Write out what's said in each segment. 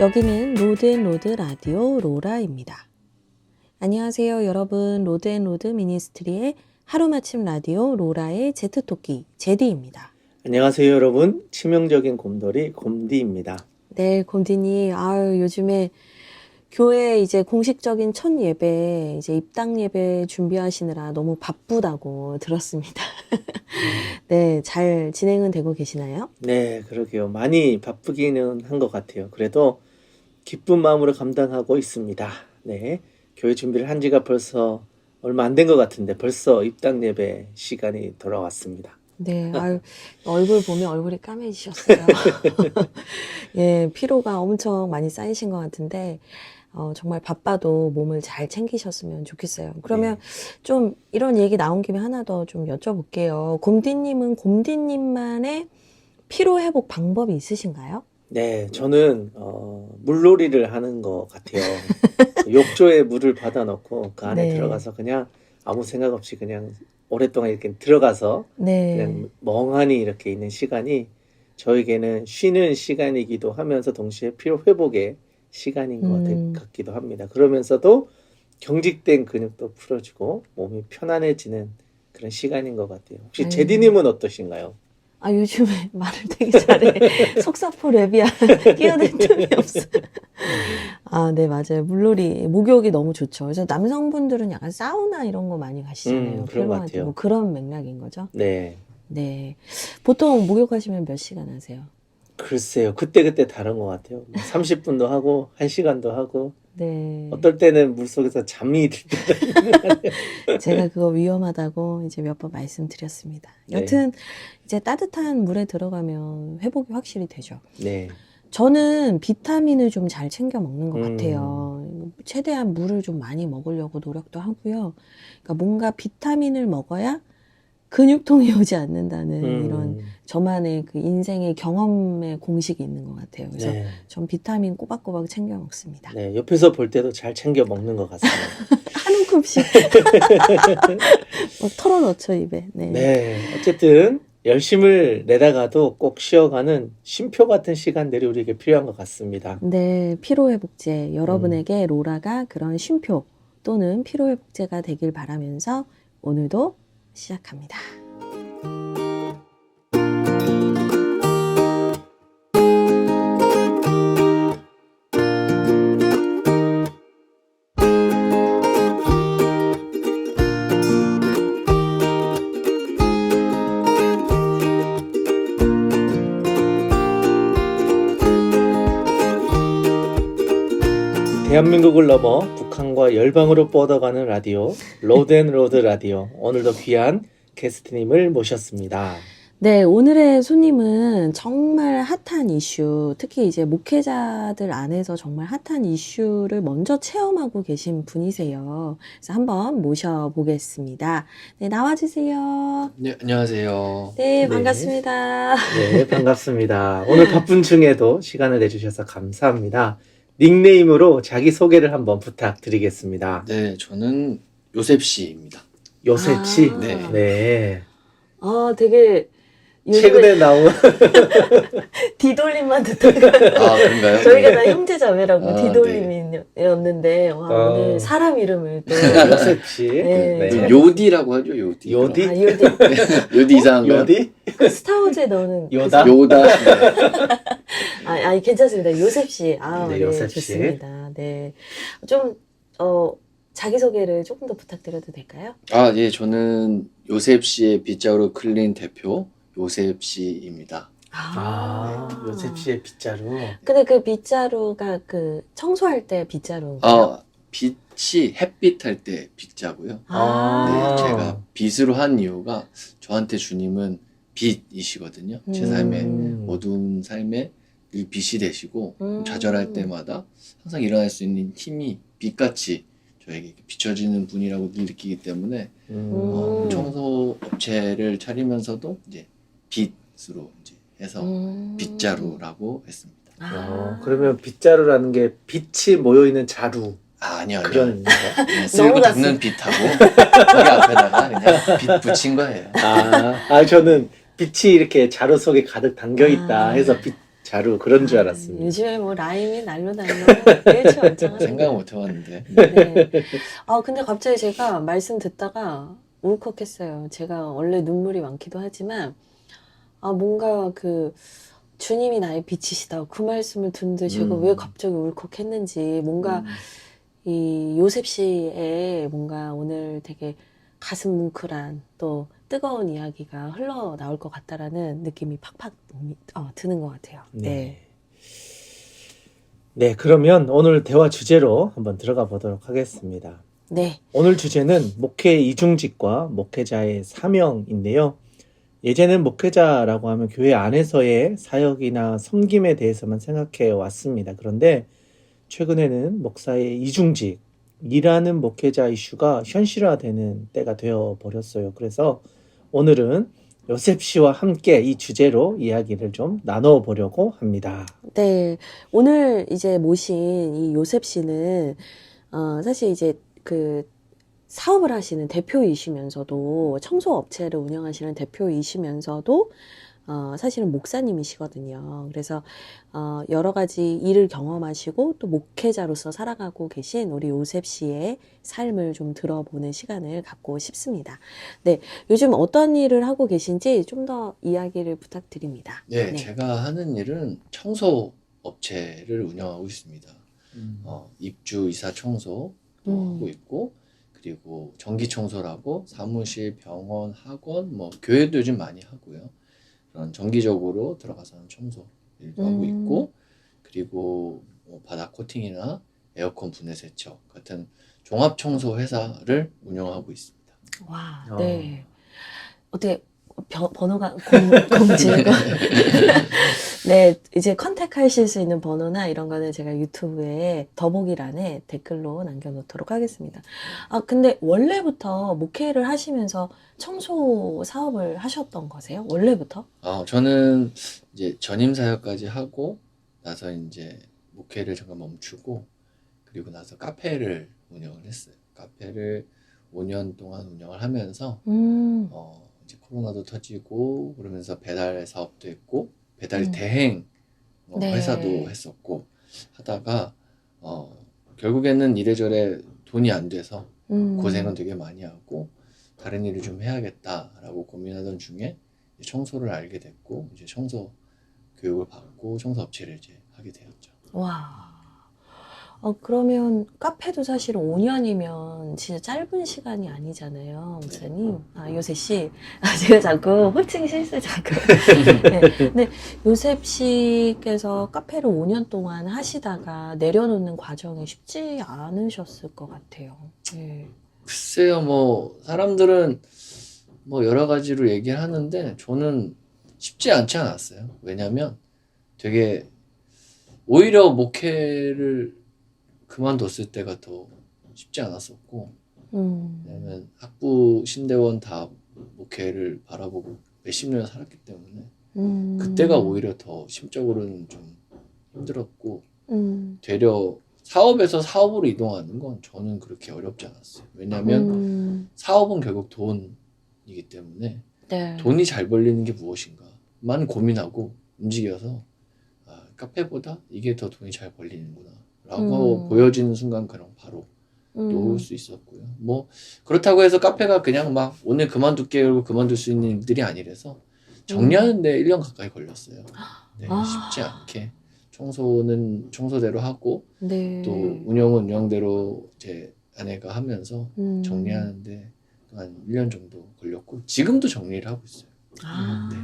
여기는 로드앤로드 라디오 로라입니다. 안녕하세요 여러분. 로드앤로드 미니스트리의 하루마침 라디오 로라의 제트토끼 제디입니다. 안녕하세요 여러분. 치명적인 곰돌이 곰디입니다. 네, 곰디님. 요즘에 교회 이제 공식적인 첫 예배, 이제 입당 예배 준비하시느라 너무 바쁘다고 들었습니다. 네, 잘 진행은 되고 계시나요? 네, 그러게요. 많이 바쁘기는 한 것 같아요. 그래도 기쁜 마음으로 감당하고 있습니다. 네, 교회 준비를 한 지가 벌써 얼마 안 된 것 같은데 벌써 입당 예배 시간이 돌아왔습니다. 네, 얼굴 보면 얼굴이 까매지셨어요. 예, 피로가 엄청 많이 쌓이신 것 같은데, 정말 바빠도 몸을 잘 챙기셨으면 좋겠어요. 그러면 좀 이런 얘기 나온 김에 하나 더 좀 여쭤볼게요. 곰디님은 곰디님만의 피로 회복 방법이 있으신가요? 네, 저는 물놀이를 하는 것 같아요. 욕조에 물을 받아 넣고 그 안에 네. 들어가서 그냥 아무 생각 없이 그냥 오랫동안 이렇게 들어가서 네. 그냥 멍하니 이렇게 있는 시간이 저에게는 쉬는 시간이기도 하면서 동시에 피로 회복의 시간인 것 같기도 합니다. 그러면서도 경직된 근육도 풀어주고 몸이 편안해지는 그런 시간인 것 같아요. 혹시 아유. 제디님은 어떠신가요? 요즘에 말을 되게 잘해. 속사포 랩이야. 끼어들 틈이 없어. 네, 맞아요. 물놀이, 목욕이 너무 좋죠. 그래서 남성분들은 약간 사우나 이런 거 많이 가시잖아요. 그런 것 피로할 때 같아요. 뭐 그런 맥락인 거죠. 네. 네. 보통 목욕하시면 몇 시간 하세요? 글쎄요. 그때그때 다른 것 같아요. 30분도 하고 1시간도 하고 네. 어떨 때는 물속에서 잠이 들 때. 제가 그거 위험하다고 이제 몇 번 말씀드렸습니다. 여튼 이제 따뜻한 물에 들어가면 회복이 확실히 되죠. 네. 저는 비타민을 좀 잘 챙겨 먹는 것 같아요. 최대한 물을 좀 많이 먹으려고 노력도 하고요. 그러니까 뭔가 비타민을 먹어야 근육통이 오지 않는다는 이런 저만의 그 인생의 경험의 공식이 있는 것 같아요. 그래서 네. 전 비타민 꼬박꼬박 챙겨 먹습니다. 네. 옆에서 볼 때도 잘 챙겨 먹는 것 같습니다. 한 움큼씩 막 털어넣죠 입에. 네. 네. 어쨌든 열심을 내다가도 꼭 쉬어가는 쉼표 같은 시간들이 우리에게 필요한 것 같습니다. 네, 피로회복제. 여러분에게 로라가 그런 쉼표 또는 피로회복제가 되길 바라면서 오늘도 시작합니다. 대한민국을 넘어 북한과 열방으로 뻗어가는 라디오 로드앤로드 라디오. 오늘도 귀한 게스트님을 모셨습니다. 네, 오늘의 손님은 정말 핫한 이슈, 특히 이제 목회자들 안에서 정말 핫한 이슈를 먼저 체험하고 계신 분이세요. 그래서 한번 모셔보겠습니다. 네, 나와주세요. 네, 안녕하세요. 네, 네. 반갑습니다. 네, 반갑습니다. 오늘 바쁜 중에도 시간을 내주셔서 감사합니다. 닉네임으로 자기소개를 한번 부탁드리겠습니다. 네, 저는 요셉 씨입니다. 요셉 씨. 아. 네. 네. 되게 요즘에 최근에 나온 뒤돌림만 듣다가 그런가요? 저희가 다 형제자매라고 아, 뒤돌림이었는데 오늘 사람 이름을 또 요셉 씨. 네. 네. 요디라고 하죠, 요디. 요디? 요디 요디 이상한가요? 요디? 그 스타워즈에 나오는 요다? 요다. 네. 괜찮습니다. 요셉 씨. 네, 네, 요셉 씨. 좋습니다. 네. 좀 자기소개를 조금 더 부탁드려도 될까요? 예, 저는 요셉 씨의 빗자루 클린 대표 요셉 씨입니다. 요셉 씨의 빗자루. 근데 그 빗자루가 그 청소할 때 빗자루인가요? 빛이 햇빛 할 때 빗자고요. 네, 제가 빛으로 한 이유가 저한테 주님은 빛이시거든요. 제 삶의 어두운 삶에 늘 빛이 되시고 좌절할 때마다 항상 일어날 수 있는 힘이 빛같이 저에게 비춰지는 분이라고 늘 느끼기 때문에 청소 업체를 차리면서도 이제 빛으로 이제 해서 빗자루라고 했습니다. 그러면 빗자루라는 게 빛이 모여있는 자루. 아니요. 그런 의미인가요? 그냥 쓸고 닦는 빛하고 거기 앞에다가 그냥 빛 붙인 거예요. 저는 빛이 이렇게 자루 속에 가득 담겨 있다 해서 자루 그런 줄 알았습니다. 요즘에 뭐 라임이 날로 일취월장하는데. 생각 못 해봤는데. 네. 근데 갑자기 제가 말씀 듣다가 울컥했어요. 제가 원래 눈물이 많기도 하지만, 뭔가 주님이 나의 빛이시다. 그 말씀을 듣는데 제가 왜 갑자기 울컥했는지, 뭔가 이 요셉 씨의 뭔가 오늘 되게 가슴 뭉클한 또 뜨거운 이야기가 흘러나올 것 같다라는 느낌이 팍팍 드는 것 같아요. 네. 네, 그러면 오늘 대화 주제로 한번 들어가 보도록 하겠습니다. 네. 오늘 주제는 목회 이중직과 목회자의 사명인데요. 예전엔 목회자라고 하면 교회 안에서의 사역이나 섬김에 대해서만 생각해 왔습니다. 그런데 최근에는 목사의 이중직이라는 목회자 이슈가 현실화되는 때가 되어 버렸어요. 그래서 오늘은 요셉 씨와 함께 이 주제로 이야기를 좀 나눠 보려고 합니다. 네. 오늘 이제 모신 이 요셉 씨는, 사실 이제 사업을 하시는 대표이시면서도, 청소업체를 운영하시는 대표이시면서도, 사실은 목사님이시거든요. 그래서, 여러 가지 일을 경험하시고 또 목회자로서 살아가고 계신 우리 요셉 씨의 삶을 좀 들어보는 시간을 갖고 싶습니다. 네. 요즘 어떤 일을 하고 계신지 좀 더 이야기를 부탁드립니다. 네, 제가 하는 일은 청소 업체를 운영하고 있습니다. 입주, 이사 청소도 하고 있고, 그리고 전기 청소라고 사무실, 병원, 학원, 뭐 교회도 요즘 많이 하고요. 그런 정기적으로 들어가서 하는 청소 일도 하고 있고, 그리고 뭐 바닥 코팅이나 에어컨 분해 세척 같은 종합 청소 회사를 운영하고 있습니다. 와, 네. 어떻게 번호가 공지가 네, 이제 컨택하실 수 있는 번호나 이런 거는 제가 유튜브에 더보기란에 댓글로 남겨놓도록 하겠습니다. 근데 원래부터 목회를 하시면서 청소 사업을 하셨던 거세요? 원래부터? 저는 이제 전임 사역까지 하고 나서 이제 목회를 잠깐 멈추고, 그리고 나서 카페를 운영을 했어요. 카페를 5년 동안 운영을 하면서 이제 코로나도 터지고 그러면서 배달 사업도 했고, 배달 대행 네. 회사도 했었고 하다가 결국에는 이래저래 돈이 안 돼서 고생은 되게 많이 하고 다른 일을 좀 해야겠다라고 고민하던 중에 청소를 알게 됐고, 이제 청소 교육을 받고 청소 업체를 이제 하게 되었죠. 와. 그러면 카페도 사실 5년이면 진짜 짧은 시간이 아니잖아요, 목사님. 요셉 씨. 제가 자꾸 호칭 실수 자꾸. 네. 근데 요셉 씨께서 카페를 5년 동안 하시다가 내려놓는 과정이 쉽지 않으셨을 것 같아요. 네. 글쎄요, 뭐 사람들은 뭐 여러 가지로 얘기를 하는데 저는 쉽지 않지 않았어요. 왜냐면 되게 오히려 목회를 그만뒀을 때가 더 쉽지 않았었고, 왜냐면 학부 신대원 다 목회를 바라보고 몇십 년 살았기 때문에 그때가 오히려 더 심적으로는 좀 힘들었고, 되려 사업에서 사업으로 이동하는 건 저는 그렇게 어렵지 않았어요. 왜냐면 사업은 결국 돈이기 때문에 네. 돈이 잘 벌리는 게 무엇인가만 고민하고 움직여서 카페보다 이게 더 돈이 잘 벌리는구나 라고 보여지는 순간 그냥 바로 놓을 수 있었고요. 뭐 그렇다고 해서 카페가 그냥 막 오늘 그만둘게 그러고 그만둘 수 있는 일들이 아니라서 정리하는데 1년 가까이 걸렸어요. 네, 쉽지 않게 청소는 청소대로 하고, 네. 또 운영은 운영대로 제 아내가 하면서 정리하는데 한 1년 정도 걸렸고, 지금도 정리를 하고 있어요. 네.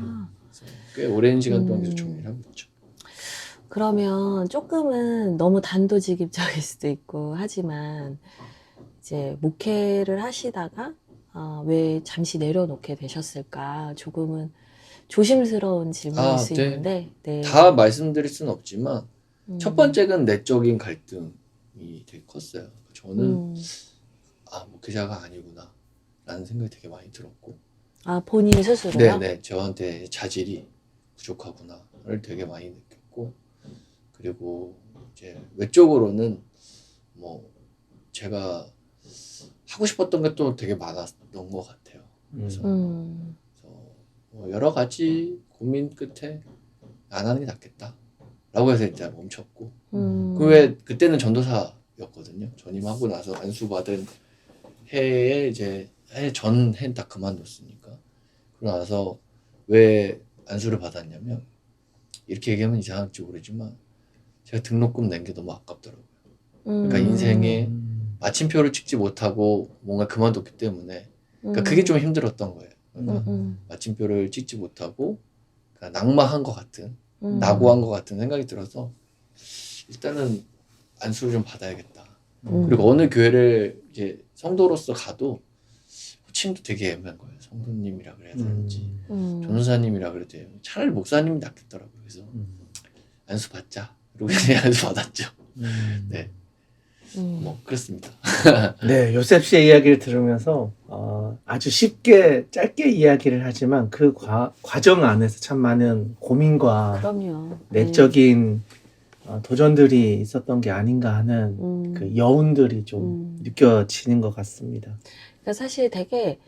그래서 꽤 오랜 시간 동안 계속 정리를 하고 있죠. 그러면 조금은 너무 단도직입적일 수도 있고 하지만 이제 목회를 하시다가 왜 잠시 내려놓게 되셨을까? 조금은 조심스러운 질문일 수 네. 있는데 네. 다 말씀드릴 수는 없지만 첫 번째는 내적인 갈등이 되게 컸어요. 저는 목회자가 아니구나 라는 생각이 되게 많이 들었고, 본인 스스로요? 네네, 저한테 자질이 부족하구나를 되게 많이 느꼈고, 그리고 이제 외적으로는 뭐 제가 하고 싶었던 게 또 되게 많았던 것 같아요. 그래서 뭐 여러 가지 고민 끝에 안 하는 게 낫겠다 라고 해서 일단 멈췄고 음. 왜 그때는 전도사였거든요. 전임하고 나서 안수 받은 해에 이제 해 딱 그만뒀으니까. 그러고 나서 왜 안수를 받았냐면 이렇게 얘기하면 이상할지 모르지만 제가 등록금 낸 게 너무 아깝더라고요. 그러니까 인생에 마침표를 찍지 못하고 뭔가 그만뒀기 때문에 그러니까 그게 좀 힘들었던 거예요. 그러니까 마침표를 찍지 못하고 그러니까 낙마한 것 같은 낙오한 것 같은 생각이 들어서 일단은 안수를 좀 받아야겠다. 그리고 어느 교회를 이제 성도로서 가도 호칭도 되게 애매한 거예요. 성도님이라 그래야 되는지 전도사님이라 그래야 돼요. 차라리 목사님이 낫겠더라고요. 그래서 안수 받자. 그리고 그냥 안수 받았죠. 네, 뭐 그렇습니다. 네, 요셉 씨의 이야기를 들으면서 아주 쉽게 짧게 이야기를 하지만 그 과정 안에서 참 많은 고민과 그럼요. 내적인 도전들이 있었던 게 아닌가 하는 그 여운들이 좀 느껴지는 것 같습니다. 그러니까 사실 되게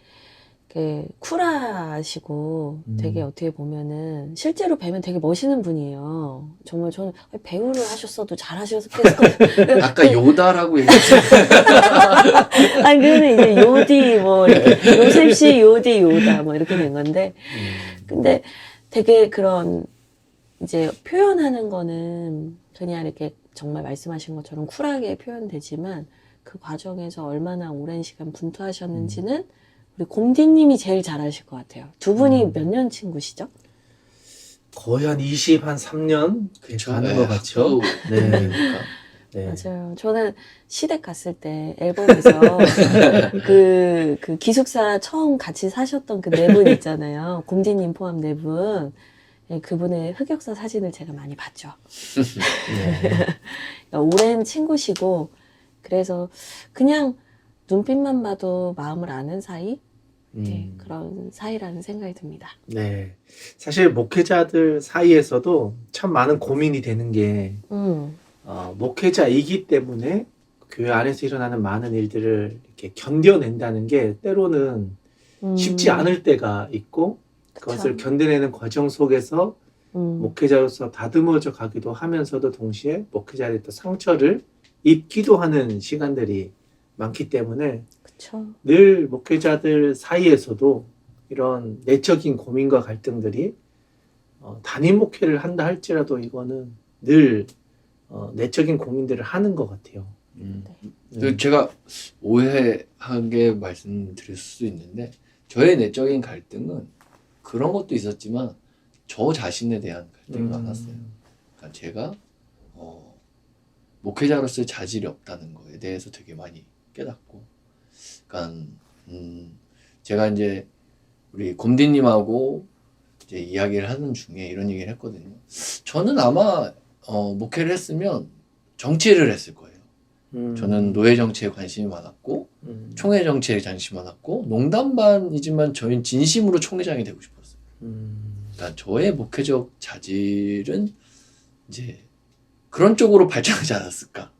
이렇게 쿨하시고 되게 어떻게 보면은 실제로 뵈면 되게 멋있는 분이에요. 정말 저는 배우를 하셨어도 잘하셨겠을 거예요. 아까 요다라고 얘기했죠. 아니 그러면 이제 요디 뭐 이렇게 요셉 씨 요디 요다 뭐 이렇게 된 건데 근데 되게 그런 이제 표현하는 거는 그냥 이렇게 정말 말씀하신 것처럼 쿨하게 표현되지만 그 과정에서 얼마나 오랜 시간 분투하셨는지는 우리 곰디님이 제일 잘하실 것 같아요. 두 분이 몇 년 친구시죠? 거의 한 3년 그쵸. 가는 네, 것 같죠. 네. 그러니까. 네. 맞아요. 저는 시댁 갔을 때 앨범에서 그 기숙사 처음 같이 사셨던 그 네 분 있잖아요. 곰디님 포함 네 분. 예, 그분의 흑역사 사진을 제가 많이 봤죠. 네. 오랜 친구시고 그래서 그냥 눈빛만 봐도 마음을 아는 사이? 네, 그런 사이라는 생각이 듭니다. 네. 사실 목회자들 사이에서도 참 많은 고민이 되는 게 목회자이기 때문에 교회 안에서 일어나는 많은 일들을 이렇게 견뎌낸다는 게 때로는 쉽지 않을 때가 있고 그것을 견뎌내는 과정 속에서 목회자로서 다듬어져 가기도 하면서도 동시에 목회자의 또 상처를 입기도 하는 시간들이 많기 때문에 그쵸. 늘 목회자들 사이에서도 이런 내적인 고민과 갈등들이 단임 목회를 한다 할지라도 이거는 늘 내적인 고민들을 하는 것 같아요. 제가 오해하게 말씀드릴 수 있는데 저의 내적인 갈등은 그런 것도 있었지만 저 자신에 대한 갈등이 많았어요. 그러니까 제가 목회자로서의 자질이 없다는 거에 대해서 되게 많이 깨닫고, 그러니까 제가 이제 우리 곰디님하고 이제 이야기를 하는 중에 이런 얘기를 했거든요. 저는 아마 목회를 했으면 정치를 했을 거예요. 저는 노예 정치에 관심이 많았고 총회 정치에 관심이 많았고 농담 반이지만 저는 진심으로 총회장이 되고 싶었어요. 그러니까 저의 목회적 자질은 이제 그런 쪽으로 발전하지 않았을까.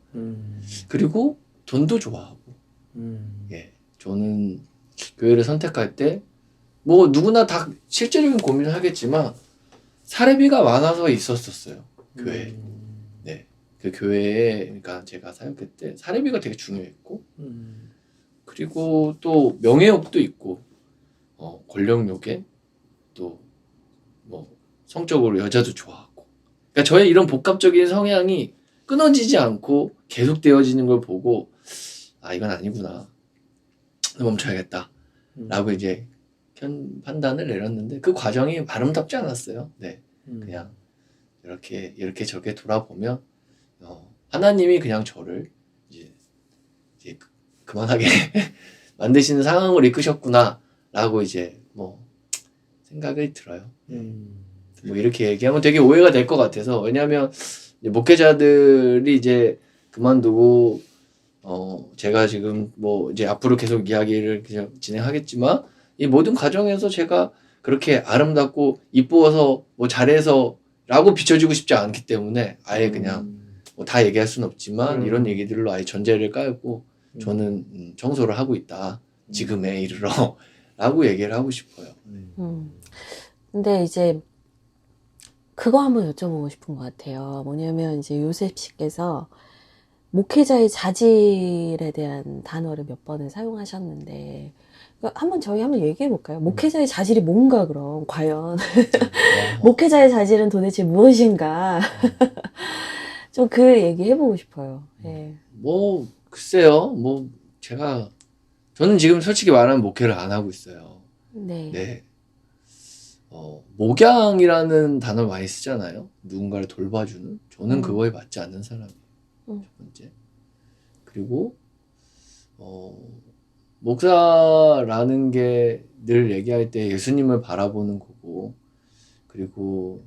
그리고 돈도 좋아하고 예, 저는 교회를 선택할 때 뭐 누구나 다 실제적인 고민을 하겠지만 사례비가 많아서 있었었어요. 교회에. 네. 그 교회에 그러니까 제가 사역할 때 사례비가 되게 중요했고 그리고 또 명예욕도 있고 권력욕에 또 뭐 성적으로 여자도 좋아하고 그러니까 저의 이런 복합적인 성향이 끊어지지 않고 계속 되어지는 걸 보고 아 이건 아니구나 멈춰야겠다 라고 이제 판단을 내렸는데 그 과정이 아름답지 않았어요. 네, 그냥 이렇게 저렇게 돌아보면 하나님이 그냥 저를 이제 그만하게 만드시는 상황을 이끄셨구나라고 이제 뭐 생각이 들어요. 뭐 이렇게 얘기하면 되게 오해가 될 것 같아서 왜냐하면 이제 목회자들이 이제 그만두고 제가 지금 뭐 이제 앞으로 계속 이야기를 그냥 진행하겠지만 이 모든 과정에서 제가 그렇게 아름답고 이쁘어서 뭐 잘해서 라고 비춰지고 싶지 않기 때문에 아예 그냥 뭐 다 얘기할 수는 없지만 이런 얘기들로 아예 전제를 깔고 저는 청소를 하고 있다. 지금에 이르러 라고 얘기를 하고 싶어요. 근데 이제 그거 한번 여쭤보고 싶은 것 같아요. 뭐냐면 이제 요셉 씨께서 목회자의 자질에 대한 단어를 몇 번을 사용하셨는데 저희 한번 얘기해 볼까요? 목회자의 자질이 뭔가 그럼 과연 목회자의 자질은 도대체 무엇인가? 좀 그 얘기 해보고 싶어요. 예. 뭐 글쎄요. 뭐 저는 지금 솔직히 말하면 목회를 안 하고 있어요. 네. 네. 목양이라는 단어를 많이 쓰잖아요. 누군가를 돌봐주는. 저는 그거에 맞지 않는 사람이에요. 첫 번째. 그리고 목사라는 게 늘 얘기할 때 예수님을 바라보는 거고, 그리고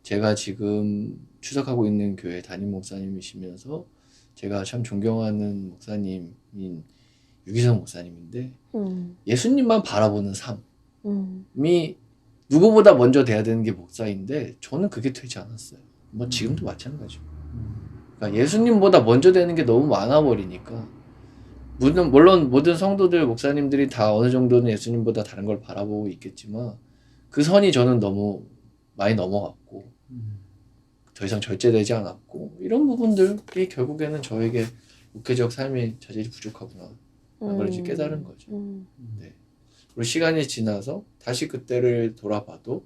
제가 지금 추석하고 있는 교회 담임 목사님이시면서 제가 참 존경하는 목사님인 유기성 목사님인데 예수님만 바라보는 삶이 누구보다 먼저 돼야 되는 게 목사인데 저는 그게 되지 않았어요. 뭐 지금도 마찬가지고. 그러니까 예수님보다 먼저 되는 게 너무 많아 버리니까 물론 모든 성도들 목사님들이 다 어느 정도는 예수님보다 다른 걸 바라보고 있겠지만 그 선이 저는 너무 많이 넘어갔고 더 이상 절제되지 않았고 이런 부분들이 결국에는 저에게 목회적 삶의 자질이 부족하구나 그걸 이제 깨달은 거죠. 네. 그리고 시간이 지나서 다시 그때를 돌아봐도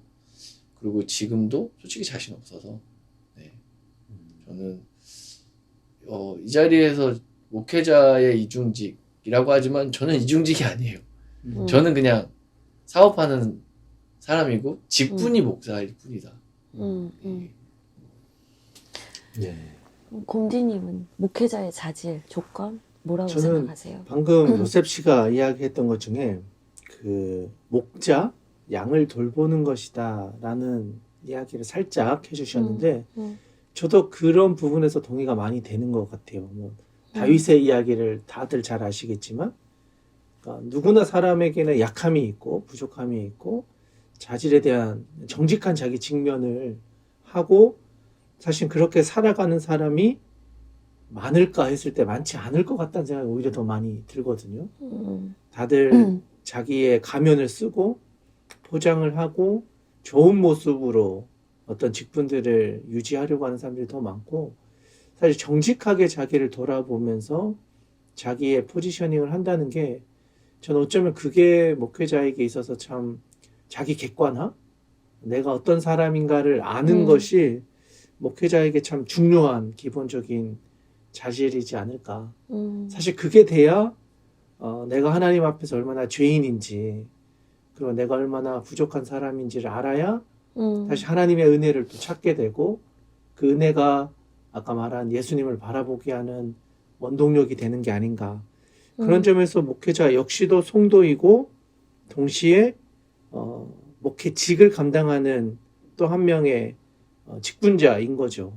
그리고 지금도 솔직히 자신 없어서 네. 저는 이 자리에서 목회자의 이중직이라고 하지만 저는 이중직이 아니에요. 저는 그냥 사업하는 사람이고 직분이 목사일 뿐이다. 네. 곰지님은 목회자의 자질, 조건 뭐라고 저는 생각하세요? 방금 요셉 씨가 이야기했던 것 중에 그 목자, 양을 돌보는 것이다라는 이야기를 살짝 해주셨는데 저도 그런 부분에서 동의가 많이 되는 것 같아요. 뭐 다윗의 이야기를 다들 잘 아시겠지만 그러니까 누구나 사람에게는 약함이 있고 부족함이 있고 자질에 대한 정직한 자기 직면을 하고 사실 그렇게 살아가는 사람이 많을까 했을 때 많지 않을 것 같다는 생각이 오히려 더 많이 들거든요. 다들 자기의 가면을 쓰고 포장을 하고 좋은 모습으로 어떤 직분들을 유지하려고 하는 사람들이 더 많고 사실 정직하게 자기를 돌아보면서 자기의 포지셔닝을 한다는 게 저는 어쩌면 그게 목회자에게 있어서 참 자기 객관화? 내가 어떤 사람인가를 아는 것이 목회자에게 참 중요한 기본적인 자질이지 않을까. 사실 그게 돼야 내가 하나님 앞에서 얼마나 죄인인지 그리고 내가 얼마나 부족한 사람인지를 알아야 다시 하나님의 은혜를 또 찾게 되고 그 은혜가 아까 말한 예수님을 바라보게 하는 원동력이 되는 게 아닌가. 그런 점에서 목회자 역시도 성도이고 동시에 목회직을 감당하는 또 한 명의 직분자인 거죠.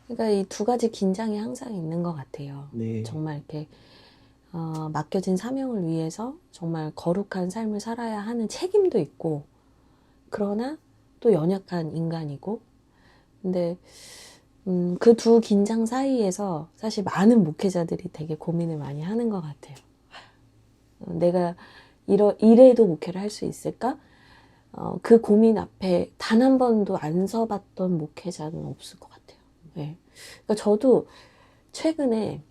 그러니까 이 두 가지 긴장이 항상 있는 것 같아요. 네. 정말 이렇게 맡겨진 사명을 위해서 정말 거룩한 삶을 살아야 하는 책임도 있고 그러나 또 연약한 인간이고 근데 그 두 긴장 사이에서 사실 많은 목회자들이 되게 고민을 많이 하는 것 같아요. 내가 이래도 목회를 할 수 있을까? 그 고민 앞에 단 한 번도 안 서봤던 목회자는 없을 것 같아요. 네. 그러니까 저도 최근에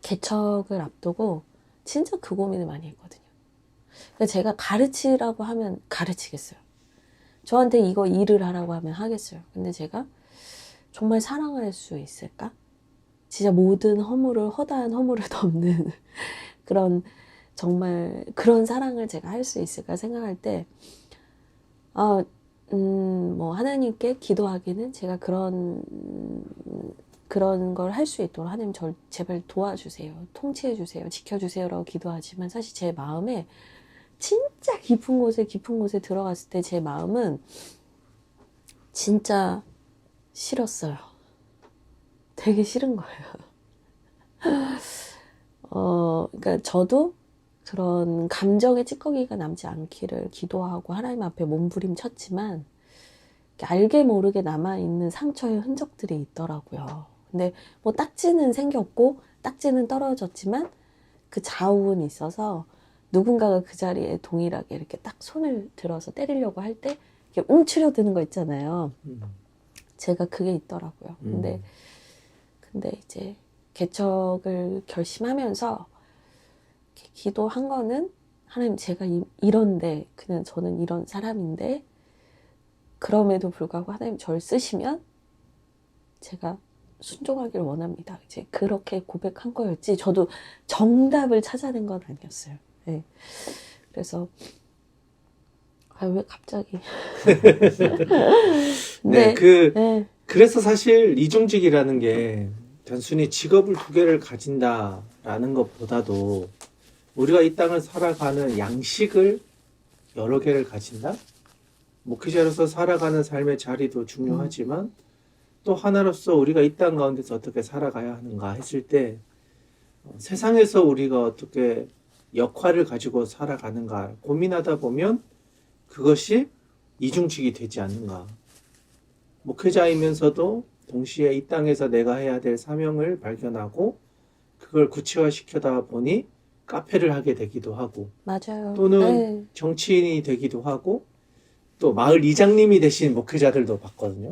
개척을 앞두고 진짜 그 고민을 많이 했거든요. 그러니까 제가 가르치라고 하면 가르치겠어요. 저한테 이거 일을 하라고 하면 하겠어요. 근데 제가 정말 사랑할 수 있을까? 진짜 모든 허다한 허물을 덮는 그런 정말 그런 사랑을 제가 할 수 있을까 생각할 때 뭐 하나님께 기도하기는 제가 그런 걸 할 수 있도록 하나님 절 제발 도와주세요. 통치해 주세요. 지켜주세요라고 기도하지만 사실 제 마음에 진짜 깊은 곳에 들어갔을 때 제 마음은 진짜 싫었어요. 되게 싫은 거예요. 그러니까 저도 그런 감정의 찌꺼기가 남지 않기를 기도하고 하나님 앞에 몸부림쳤지만 알게 모르게 남아있는 상처의 흔적들이 있더라고요. 근데 뭐 딱지는 생겼고 딱지는 떨어졌지만 그 자욱은 있어서 누군가가 그 자리에 동일하게 이렇게 딱 손을 들어서 때리려고 할 때 이렇게 움츠려드는 거 있잖아요. 음. 제가 그게 있더라고요. 근데 이제 개척을 결심하면서 이렇게 기도한 거는 하나님 제가 이런데 그냥 저는 이런 사람인데 그럼에도 불구하고 하나님 저를 쓰시면 제가 순종하기를 원합니다. 이제 그렇게 고백한 거였지 저도 정답을 찾아낸 건 아니었어요. 네. 그래서 왜 갑자기 네, 네. 그래서 사실 이중직이라는 게 단순히 직업을 두 개를 가진다라는 것보다도 우리가 이 땅을 살아가는 양식을 여러 개를 가진다? 목회자로서 살아가는 삶의 자리도 중요하지만 또 하나로서 우리가 이 땅 가운데서 어떻게 살아가야 하는가 했을 때 세상에서 우리가 어떻게 역할을 가지고 살아가는가 고민하다 보면 그것이 이중직이 되지 않는가. 목회자이면서도 동시에 이 땅에서 내가 해야 될 사명을 발견하고 그걸 구체화시켜다 보니 카페를 하게 되기도 하고 맞아요. 또는 네. 정치인이 되기도 하고 또 마을 이장님이 되신 목회자들도 봤거든요.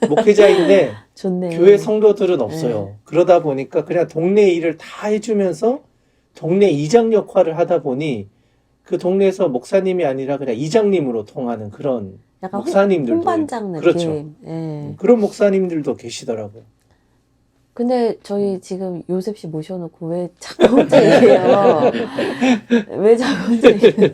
목회자인데 좋네. 교회 성도들은 없어요. 그러다 보니까 그냥 동네 일을 다 해주면서 동네 이장 역할을 하다 보니 그 동네에서 목사님이 아니라 그냥 이장님으로 통하는 그런 약간 목사님들도 홍반장 느낌. 그렇죠. 예. 그런 목사님들도 계시더라고요. 근데 저희 지금 요셉 씨 모셔놓고 왜 자꾸 혼자 얘기해요? 왜 자꾸 혼자 얘기해요?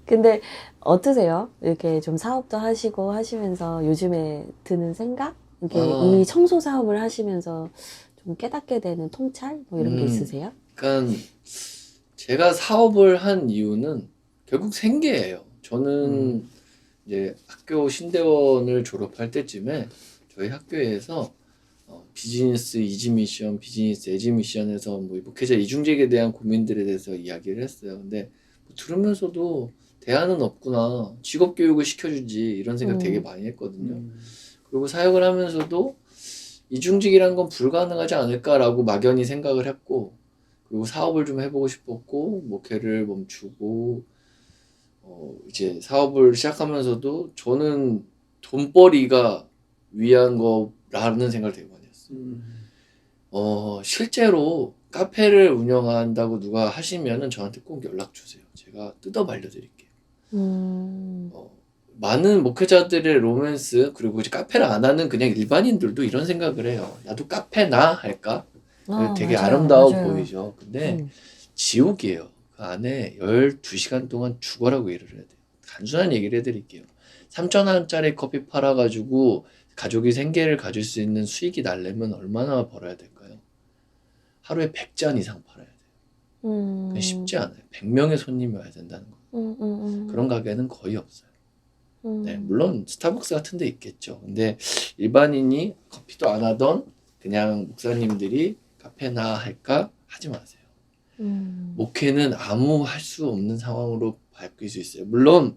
근데 어떠세요? 이렇게 좀 사업도 하시고 하시면서 요즘에 드는 생각? 이게 이 청소 사업을 하시면서 좀 깨닫게 되는 통찰? 뭐 이런 게 있으세요? 그러니까 제가 사업을 한 이유는 결국 생계예요. 저는 이제 학교 신대원을 졸업할 때쯤에 저희 학교에서 비즈니스 이지 미션, 비즈니스 에지 미션에서 뭐 목회자 이중직에 대한 고민들에 대해서 이야기를 했어요. 근데 뭐 들으면서도 대안은 없구나. 직업 교육을 시켜주지 이런 생각 되게 많이 했거든요. 그리고 사역을 하면서도 이중직이라는 건 불가능하지 않을까라고 막연히 생각을 했고 그리고 사업을 좀 해보고 싶었고 목회를 멈추고 이제 사업을 시작하면서도 저는 돈벌이가 위한 거라는 생각을 되게 많이 했어요. 실제로 카페를 운영한다고 누가 하시면은 저한테 꼭 연락 주세요. 제가 뜯어 말려드릴게요. 많은 목회자들의 로맨스 그리고 이제 카페를 안 하는 그냥 일반인들도 이런 생각을 해요. 나도 카페나 할까? 되게 맞아요, 아름다워 맞아요. 보이죠. 근데 지옥이에요. 그 안에 12시간 동안 죽어라고 일을 해야 돼요. 단순한 얘기를 해드릴게요. 3,000원짜리 커피 팔아가지고 가족이 생계를 가질 수 있는 수익이 날려면 얼마나 벌어야 될까요? 하루에 100잔 이상 팔아야 돼요. 그건 쉽지 않아요. 100명의 손님이 와야 된다는 거예요. 그런 가게는 거의 없어요. 네, 물론 스타벅스 같은 데 있겠죠. 근데 일반인이 커피도 안 하던 그냥 목사님들이 카페나 할까? 하지 마세요. 목회는 아무 할 수 없는 상황으로 바뀔 수 있어요. 물론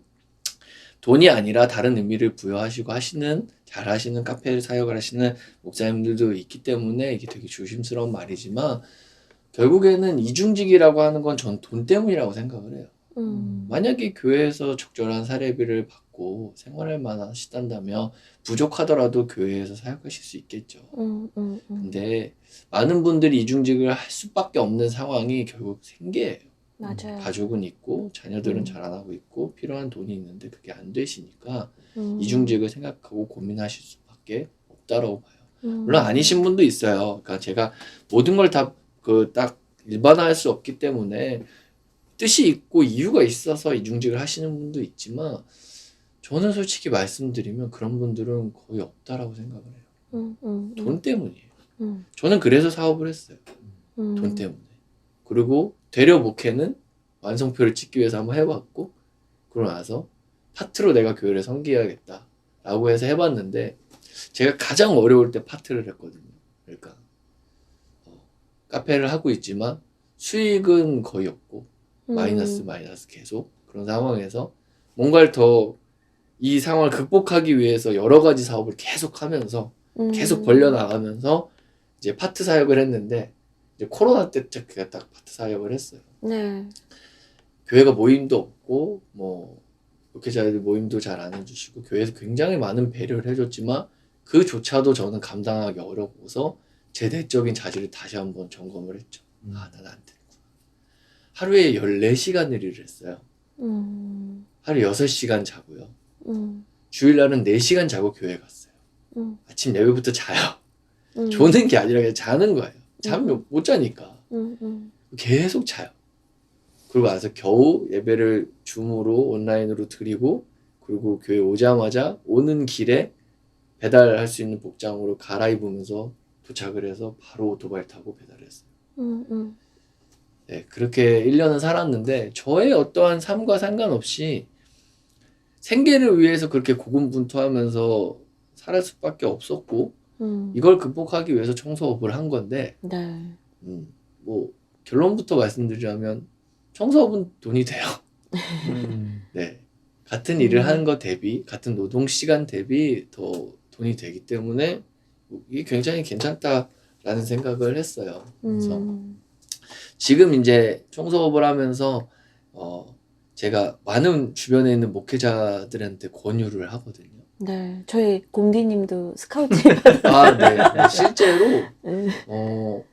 돈이 아니라 다른 의미를 부여하시고 잘 하시는 카페 사역을 하시는 목사님들도 있기 때문에 이게 되게 조심스러운 말이지만 결국에는 이중직이라고 하는 건 전 돈 때문이라고 생각을 해요. 만약에 교회에서 적절한 사례비를 받고 생활할 만하시단다면 부족하더라도 교회에서 사역하실 수 있겠죠. 근데 많은 분들이 이중직을 할 수밖에 없는 상황이 결국 생계예요. 맞아요. 가족은 있고 자녀들은 자라나고 있고 필요한 돈이 있는데 그게 안 되시니까 이중직을 생각하고 고민하실 수밖에 없다라고 봐요. 물론 아니신 분도 있어요. 그러니까 제가 모든 걸 다 딱 일반화할 수 없기 때문에 뜻이 있고 이유가 있어서 이중직을 하시는 분도 있지만 저는 솔직히 말씀드리면 그런 분들은 거의 없다라고 생각을 해요. 돈 때문이에요. 저는 그래서 사업을 했어요. 돈 때문에. 그리고 되려 목회는 완성표를 찍기 위해서 한번 해봤고 그러고 나서 파트로 내가 교회를 섬겨야겠다 라고 해서 해봤는데 제가 가장 어려울 때 파트를 했거든요. 그러니까 카페를 하고 있지만 수익은 거의 없고 마이너스 계속 그런 상황에서 뭔가를 더 이 상황을 극복하기 위해서 여러 가지 사업을 계속 하면서 계속 벌려나가면서 이제 파트 사역을 했는데 이제 코로나 때 제가 딱 파트 사역을 했어요. 네. 교회가 모임도 없고 뭐 목회자들 모임도 잘 안 해주시고 교회에서 굉장히 많은 배려를 해줬지만 그조차도 저는 감당하기 어려워서 제 내적인 자질을 다시 한번 점검을 했죠. 아, 난 안 되겠구나. 하루에 14시간을 일을 했어요. 하루 6시간 자고요. 주일날은 4시간 자고 교회 갔어요. 아침 예배부터 자요. 조는 게 아니라 그냥 자는 거예요. 잠을 못 자니까. 계속 자요. 그리고 와서 겨우 예배를 줌으로 온라인으로 드리고 그리고 교회 오자마자 오는 길에 배달할 수 있는 복장으로 갈아입으면서 도착을 해서 바로 오토바이 타고 배달했어요. 네, 그렇게 1년은 살았는데 저의 어떠한 삶과 상관없이 생계를 위해서 그렇게 고군분투하면서 살 수밖에 없었고 이걸 극복하기 위해서 청소업을 한 건데 네. 뭐 결론부터 말씀드리자면 청소업은 돈이 돼요. 네, 같은 일을 하는 것 대비 같은 노동 시간 대비 더 돈이 되기 때문에 이게 굉장히 괜찮다라는 생각을 했어요. 그래서 지금 이제 청소업을 하면서 제가 많은 주변에 있는 목회자들한테 권유를 하거든요. 네. 저희 곰디님도 스카우트. 아, 네. 실제로 네.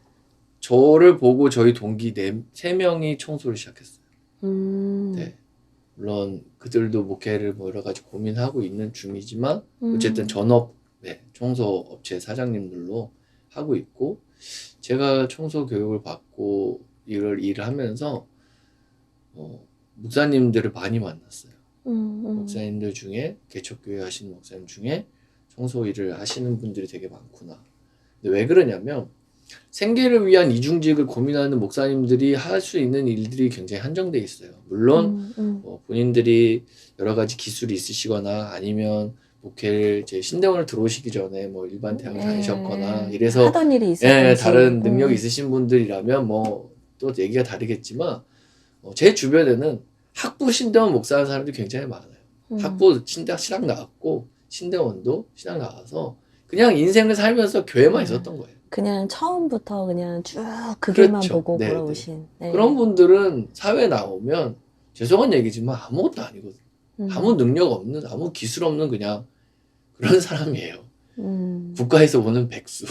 저를 보고 저희 동기 3명이 청소를 시작했어요. 네. 물론 그들도 목회를 뭐 여러 가지 고민하고 있는 중이지만 어쨌든 전업 청소업체 사장님들로 하고 있고 제가 청소 교육을 받고 일을 하면서 목사님들을 많이 만났어요. 목사님들 중에 개척교회 하시는 목사님 중에 청소 일을 하시는 분들이 되게 많구나. 근데 왜 그러냐면 생계를 위한 이중직을 고민하는 목사님들이 할 수 있는 일들이 굉장히 한정돼 있어요. 물론 본인들이 여러 가지 기술이 있으시거나 아니면 목회를 이제 신대원을 들어오시기 전에 뭐 일반 대학을 다니셨거나 이래서 하던 일이 있었던지. 다른 능력이 있으신 분들이라면 뭐 또 얘기가 다르겠지만 제 주변에는 학부 신대원 목사하는 사람들이 굉장히 많아요. 학부 신학 나왔고 신대원도 신학 나와서 그냥 인생을 살면서 교회만 있었던 거예요. 그냥 처음부터 그냥 쭉 그게만 그렇죠. 보고 네, 걸어오신. 네. 그런 분들은 사회에 나오면 죄송한 얘기지만 아무것도 아니거든요. 아무 능력 없는 아무 기술 없는 그냥 그런 사람이에요. 국가에서 오는 백수.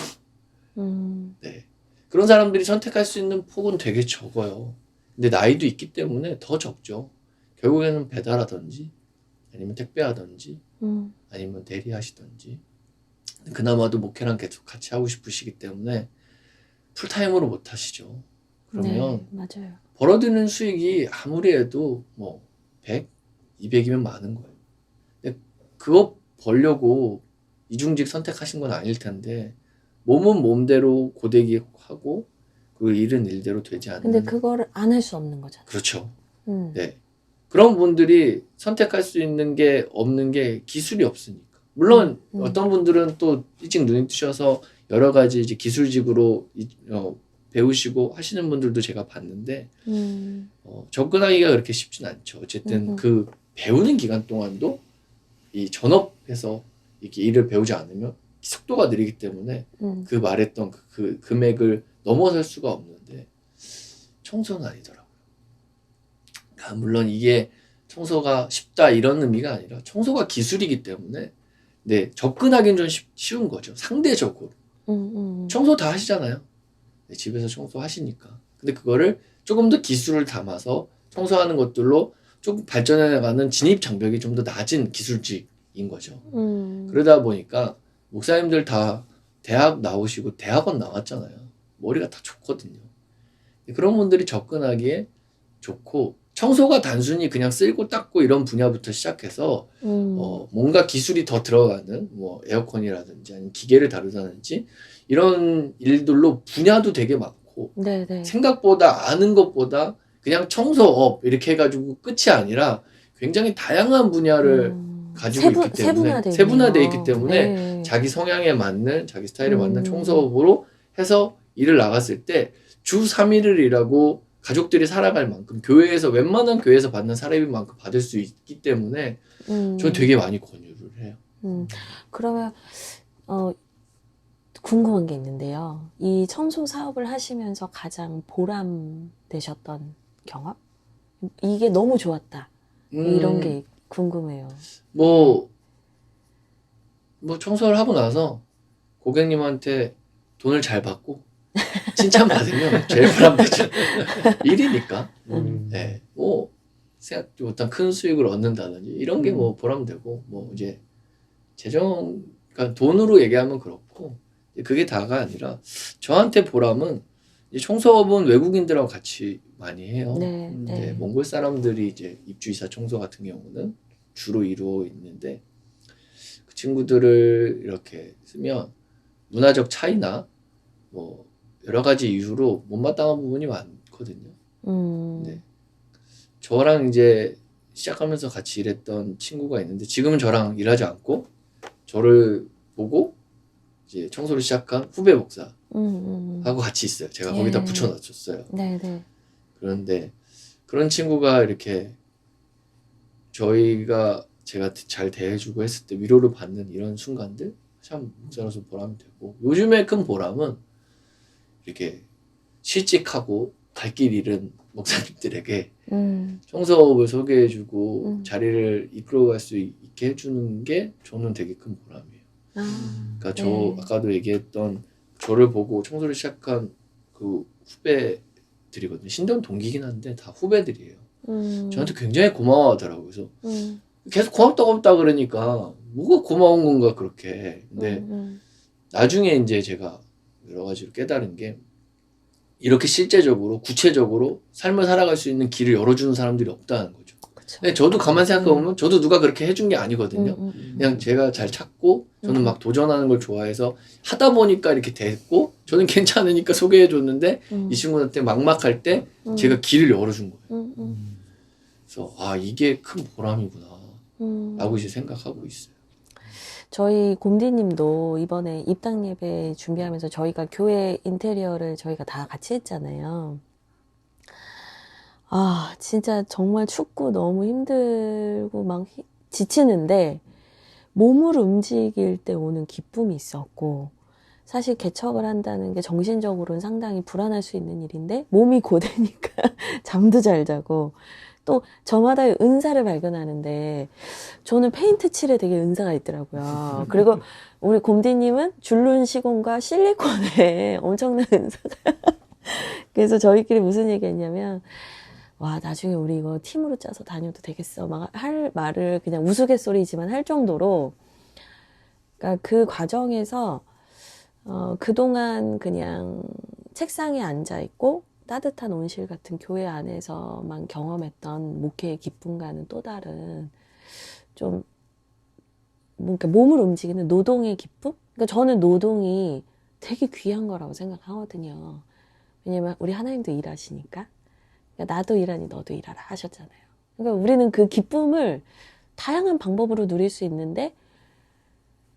네. 그런 사람들이 선택할 수 있는 폭은 되게 적어요. 근데 나이도 있기 때문에 더 적죠. 결국에는 배달하든지 아니면 택배하든지 아니면 대리하시든지 그나마도 목회랑 계속 같이 하고 싶으시기 때문에 풀타임으로 못 하시죠. 그러면 네, 맞아요. 벌어들이는 수익이 아무리 해도 뭐 100, 200이면 많은 거예요. 근데 그거 벌려고 이중직 선택하신 건 아닐 텐데 몸은 몸대로 고데기 하고 그 일은 일대로 되지 않는. 근데 그거를 안 할 수 없는 거잖아요. 그렇죠. 네. 그런 분들이 선택할 수 있는 게 없는 게 기술이 없으니까. 물론 어떤 분들은 또 일찍 눈이 뜨셔서 여러 가지 이제 기술직으로 배우시고 하시는 분들도 제가 봤는데 접근하기가 그렇게 쉽진 않죠. 어쨌든 그 배우는 기간 동안도 이 전업에서 이렇게 일을 배우지 않으면 속도가 느리기 때문에 그 말했던 그 금액을 넘어설 수가 없는데 청소는 아니더라고요. 그러니까 물론 이게 청소가 쉽다 이런 의미가 아니라 청소가 기술이기 때문에 네, 접근하기는 좀 쉬운 거죠. 상대적으로. 청소 다 하시잖아요. 네, 집에서 청소하시니까. 근데 그거를 조금 더 기술을 담아서 청소하는 것들로 조금 발전해 나가는 진입 장벽이 좀 더 낮은 기술직인 거죠. 그러다 보니까 목사님들 다 대학 나오시고 대학원 나왔잖아요. 머리가 다 좋거든요. 그런 분들이 접근하기에 좋고 청소가 단순히 그냥 쓸고 닦고 이런 분야부터 시작해서 뭔가 기술이 더 들어가는 뭐 에어컨이라든지 아니면 기계를 다루다든지 이런 일들로 분야도 되게 많고 네네. 생각보다 아는 것보다 그냥 청소업 이렇게 해가지고 끝이 아니라 굉장히 다양한 분야를 가지고 있기 때문에 세분화되어 있기 때문에 네. 자기 성향에 맞는 자기 스타일에 맞는 청소업으로 해서 일을 나갔을 때 주 3일을 일하고 가족들이 살아갈 만큼 교회에서 웬만한 교회에서 받는 사례비만큼 받을 수 있기 때문에 저는 되게 많이 권유를 해요. 그러면 궁금한 게 있는데요. 이 청소 사업을 하시면서 가장 보람 되셨던 경험? 이게 너무 좋았다. 이런 게 궁금해요. 뭐 청소를 하고 나서 고객님한테 돈을 잘 받고 칭찬받으면 제일 보람되죠. 일이니까. 네, 뭐 생각지 못한 큰 수익을 얻는다든지 이런 게 뭐 보람되고 뭐 이제 그러니까 돈으로 얘기하면 그렇고 그게 다가 아니라 저한테 보람은 이제 청소업은 외국인들하고 같이 많이 해요. 네, 이제 몽골 사람들이 이제 입주이사 청소 같은 경우는 주로 이루어 있는데 그 친구들을 이렇게 쓰면 문화적 차이나 뭐 여러 가지 이유로 못마땅한 부분이 많거든요. 네. 저랑 이제 시작하면서 같이 일했던 친구가 있는데 지금은 저랑 일하지 않고 저를 보고 이제 청소를 시작한 후배 목사하고 같이 있어요. 제가 거기다 붙여놨었어요. 네네. 그런데 그런 친구가 이렇게 제가 잘 대해주고 했을 때 위로를 받는 이런 순간들 참 목사로서 보람이 되고 요즘에 큰 보람은 이렇게 실직하고 갈 길 잃은 목사님들에게 청소업을 소개해주고 자리를 이끌어갈 수 있게 해주는 게 저는 되게 큰 보람이에요. 그러니까 저 아까도 얘기했던 저를 보고 청소를 시작한 그 후배들이거든요. 신동 동기긴 한데 다 후배들이에요. 저한테 굉장히 고마워하더라고요. 그래서 계속 고맙다 그러니까 뭐가 고마운 건가 그렇게. 근데 나중에 이제 제가 여러 가지로 깨달은 게 이렇게 실제적으로 구체적으로 삶을 살아갈 수 있는 길을 열어주는 사람들이 없다는 거죠. 그쵸. 근데 저도 가만 생각해보면 저도 누가 그렇게 해준 게 아니거든요. 그냥 제가 잘 찾고 저는 막 도전하는 걸 좋아해서 하다 보니까 이렇게 됐고 저는 괜찮으니까 소개해줬는데 이 친구한테 막막할 때 제가 길을 열어준 거예요. 그래서 아 이게 큰 보람이구나 라고 이제 생각하고 있어요. 저희 곰디님도 이번에 입당 예배 준비하면서 저희가 교회 인테리어를 저희가 다 같이 했잖아요. 아, 진짜 정말 춥고 너무 힘들고 막 지치는데 몸을 움직일 때 오는 기쁨이 있었고 사실 개척을 한다는 게 정신적으로는 상당히 불안할 수 있는 일인데 몸이 고되니까 잠도 잘 자고 또 저마다의 은사를 발견하는데 저는 페인트 칠에 되게 은사가 있더라고요. 그리고 우리 곰디님은 줄눈 시공과 실리콘에 엄청난 은사가 그래서 저희끼리 무슨 얘기했냐면 와 나중에 우리 이거 팀으로 짜서 다녀도 되겠어 막 할 말을 그냥 우스갯소리지만 할 정도로 그러니까 그 과정에서 그동안 그냥 책상에 앉아 있고 따뜻한 온실 같은 교회 안에서만 경험했던 목회의 기쁨과는 또 다른 좀 뭔가 몸을 움직이는 노동의 기쁨? 그러니까 저는 노동이 되게 귀한 거라고 생각하거든요. 왜냐면 우리 하나님도 일하시니까. 그러니까 나도 일하니 너도 일하라 하셨잖아요. 그러니까 우리는 그 기쁨을 다양한 방법으로 누릴 수 있는데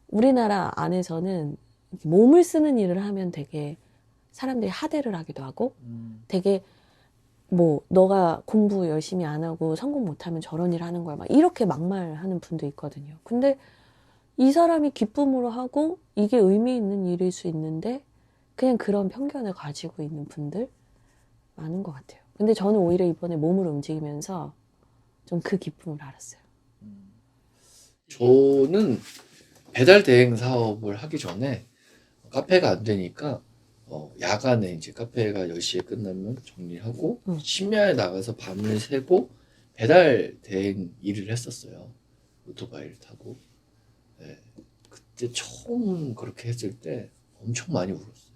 우리나라 안에서는 몸을 쓰는 일을 하면 되게 사람들이 하대를 하기도 하고 되게 뭐 너가 공부 열심히 안 하고 성공 못하면 저런 일 하는 거야 막 이렇게 막말하는 분도 있거든요. 근데 이 사람이 기쁨으로 하고 이게 의미 있는 일일 수 있는데 그냥 그런 편견을 가지고 있는 분들 많은 것 같아요. 근데 저는 오히려 이번에 몸을 움직이면서 좀 그 기쁨을 알았어요. 저는 배달 대행 사업을 하기 전에 카페가 안 되니까 야간에 이제 카페가 10시에 끝나면 정리하고 심야에 나가서 밤을 새고 배달 대행 일을 했었어요. 오토바이를 타고. 네. 그때 처음 그렇게 했을 때 엄청 많이 울었어요.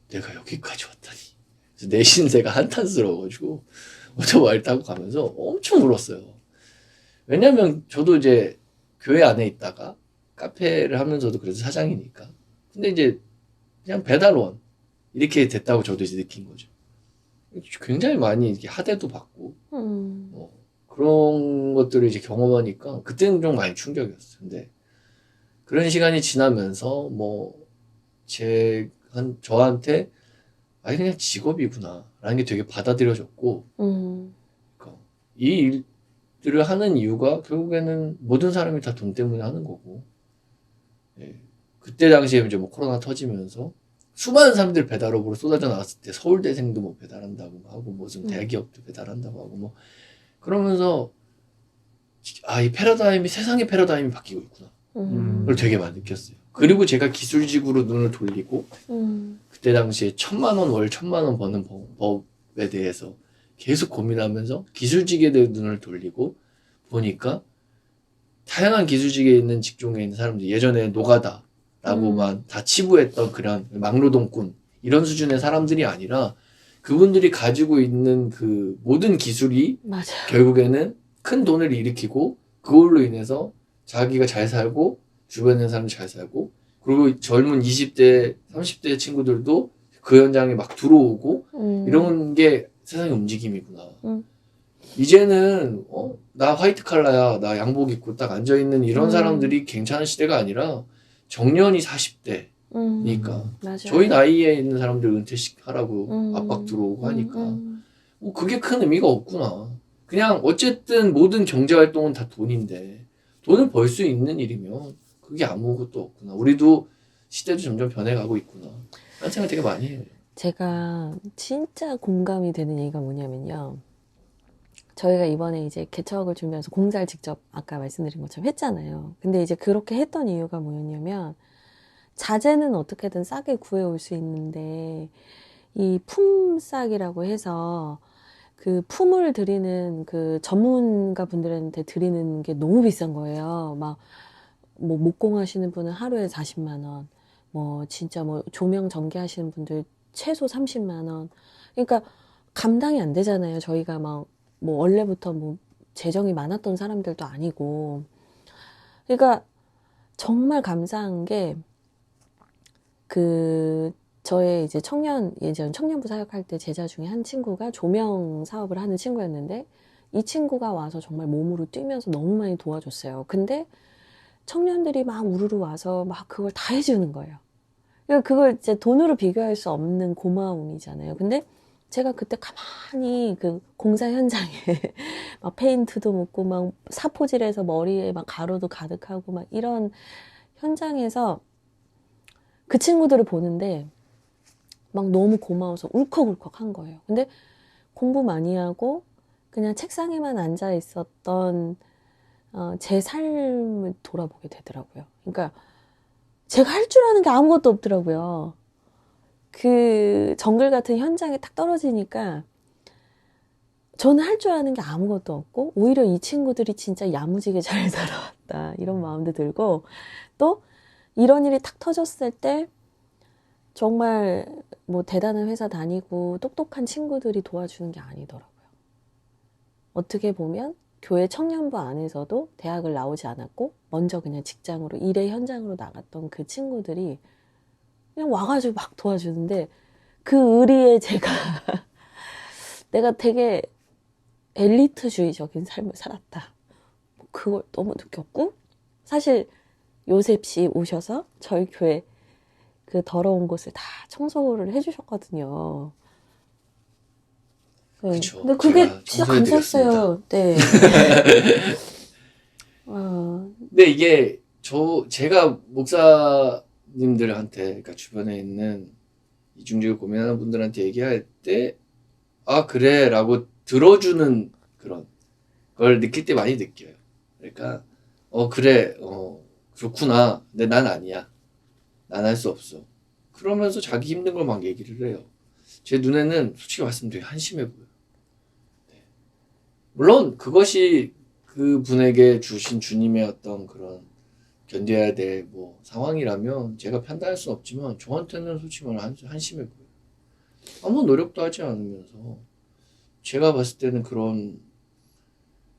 내가 여기까지 왔다니. 그래서 내 신세가 한탄스러워가지고 오토바이를 타고 가면서 엄청 울었어요. 왜냐면 저도 이제 교회 안에 있다가 카페를 하면서도 그래도 사장이니까. 근데 이제 그냥 배달원 이렇게 됐다고 저도 이제 느낀 거죠. 굉장히 많이 이렇게 하대도 받고 그런 것들을 이제 경험하니까 그때는 좀 많이 충격이었어요. 근데 그런 시간이 지나면서 저한테 아니 그냥 직업이구나라는 게 되게 받아들여졌고 그러니까 이 일들을 하는 이유가 결국에는 모든 사람이 다 돈 때문에 하는 거고 예. 그때 당시에 이제 뭐 코로나 터지면서 수많은 사람들이 배달업으로 쏟아져 나왔을 때 서울대생도 뭐 배달한다고 하고 무슨 대기업도 배달한다고 하고 뭐 그러면서 이 패러다임이 세상의 패러다임이 바뀌고 있구나. 그걸 되게 많이 느꼈어요. 그리고 제가 기술직으로 눈을 돌리고 그때 당시에 1,000만 원 월 1,000만 원 버는 법에 대해서 계속 고민하면서 기술직에 대해 눈을 돌리고 보니까 다양한 기술직에 있는 직종에 있는 사람들 예전에 노가다라고만 다 치부했던 그런 막노동꾼 이런 수준의 사람들이 아니라 그분들이 가지고 있는 그 모든 기술이 맞아요. 결국에는 큰 돈을 일으키고 그걸로 인해서 자기가 잘 살고 주변에 있는 사람들 잘 살고 그리고 젊은 20대 30대 친구들도 그 현장에 막 들어오고 이런 게 세상의 움직임이구나. 이제는 나 화이트 칼라야 나 양복 입고 딱 앉아있는 이런 사람들이 괜찮은 시대가 아니라 정년이 40대니까 맞아요. 저희 나이에 있는 사람들 은퇴식 하라고 압박 들어오고 하니까 뭐 그게 큰 의미가 없구나. 그냥 어쨌든 모든 경제활동은 다 돈인데 돈을 벌 수 있는 일이면 그게 아무것도 없구나. 우리도 시대도 점점 변해가고 있구나. 라는 생각 되게 많이 해요. 제가 진짜 공감이 되는 얘기가 뭐냐면요. 저희가 이번에 이제 개척을 준비해서 공사를 직접 아까 말씀드린 것처럼 했잖아요. 근데 이제 그렇게 했던 이유가 뭐였냐면 자재는 어떻게든 싸게 구해올 수 있는데 이 품삯이라고 해서 그 품을 드리는 그 전문가 분들한테 드리는 게 너무 비싼 거예요. 막 뭐 목공 하시는 분은 하루에 40만 원, 뭐 진짜 뭐 조명 전개 하시는 분들 최소 30만 원. 그러니까 감당이 안 되잖아요. 저희가 막 뭐 원래부터 뭐 재정이 많았던 사람들도 아니고. 그러니까 정말 감사한 게 그 저의 이제 예전 청년부 사역할 때 제자 중에 한 친구가 조명 사업을 하는 친구였는데 이 친구가 와서 정말 몸으로 뛰면서 너무 많이 도와줬어요. 근데 청년들이 막 우르르 와서 막 그걸 다 해주는 거예요. 그러니까 그걸 이제 돈으로 비교할 수 없는 고마움이잖아요. 근데 제가 그때 가만히 그 공사 현장에 막 페인트도 묻고 막 사포질해서 머리에 막 가루도 가득하고 막 이런 현장에서 그 친구들을 보는데 막 너무 고마워서 울컥울컥 한 거예요. 근데 공부 많이 하고 그냥 책상에만 앉아 있었던 제 삶을 돌아보게 되더라고요. 그러니까 제가 할 줄 아는 게 아무것도 없더라고요. 그 정글 같은 현장에 딱 떨어지니까 저는 할 줄 아는 게 아무것도 없고 오히려 이 친구들이 진짜 야무지게 잘 살아왔다 이런 마음도 들고 또 이런 일이 탁 터졌을 때 정말 뭐 대단한 회사 다니고 똑똑한 친구들이 도와주는 게 아니더라고요. 어떻게 보면 교회 청년부 안에서도 대학을 나오지 않았고 먼저 그냥 직장으로 일의 현장으로 나갔던 그 친구들이 그냥 와가지고 막 도와주는데 그 의리에 제가 내가 되게 엘리트주의적인 삶을 살았다. 그걸 너무 느꼈고 사실 요셉씨 오셔서 저희 교회 그 더러운 곳을 다 청소를 해주셨거든요. 네. 그쵸. 근데 그게 제가 진짜 청소해드렸습니다. 감사했어요. 네. 근데 이게 제가 목사님들한테 그러니까 주변에 있는 이중직을 고민하는 분들한테 얘기할 때 그래 라고 들어주는 그런 걸 느낄 때 많이 느껴요. 그러니까 그래 그렇구나. 근데 난 아니야. 난 할 수 없어. 그러면서 자기 힘든 걸 막 얘기를 해요. 제 눈에는 솔직히 말씀드리면 한심해 보여요. 네. 물론 그것이 그 분에게 주신 주님의 어떤 그런 견뎌야 될 뭐 상황이라면 제가 판단할 수는 없지만 저한테는 솔직히 말하면 한심해 보여요. 아무 노력도 하지 않으면서 제가 봤을 때는 그런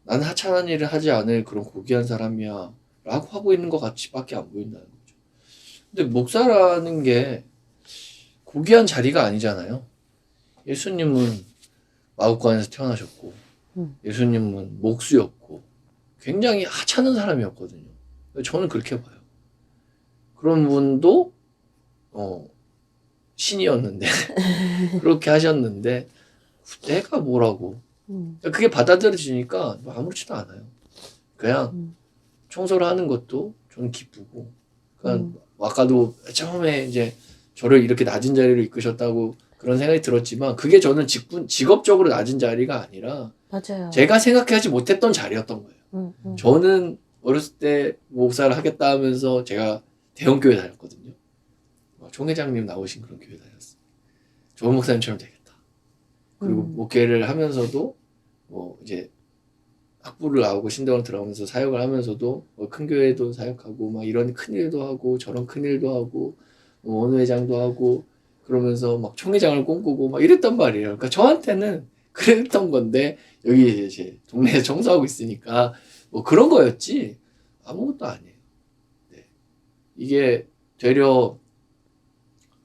나는 하찮은 일을 하지 않을 그런 고귀한 사람이야 라고 하고 있는 것 같이밖에 안 보인다는 거죠. 근데 목사라는 게 고귀한 자리가 아니잖아요. 예수님은 마구간에서 태어나셨고 예수님은 목수였고 굉장히 하찮은 사람이었거든요. 저는 그렇게 봐요. 그런 분도 신이었는데 그렇게 하셨는데 내가 뭐라고 그게 받아들여지니까 아무렇지도 않아요. 그냥 청소를 하는 것도 저는 기쁘고 그러니까 아까도 처음에 이제 저를 이렇게 낮은 자리로 이끄셨다고 그런 생각이 들었지만 그게 저는 직업적으로 낮은 자리가 아니라 맞아요. 제가 생각하지 못했던 자리였던 거예요. 저는 어렸을 때 목사를 하겠다 하면서 제가 대형교회 다녔거든요. 총회장님 나오신 그런 교회 다녔어요. 좋은 목사님처럼 되겠다. 그리고 목회를 하면서도 뭐 이제 학부를 나오고 신대원 들어가면서 사역을 하면서도 큰 교회도 사역하고 막 이런 큰 일도 하고 저런 큰 일도 하고 원회장도 하고 그러면서 막 총회장을 꿈꾸고 막 이랬단 말이에요. 그러니까 저한테는 그랬던 건데 여기 이제 동네에서 청소하고 있으니까 뭐 그런 거였지 아무것도 아니에요. 네. 이게 되려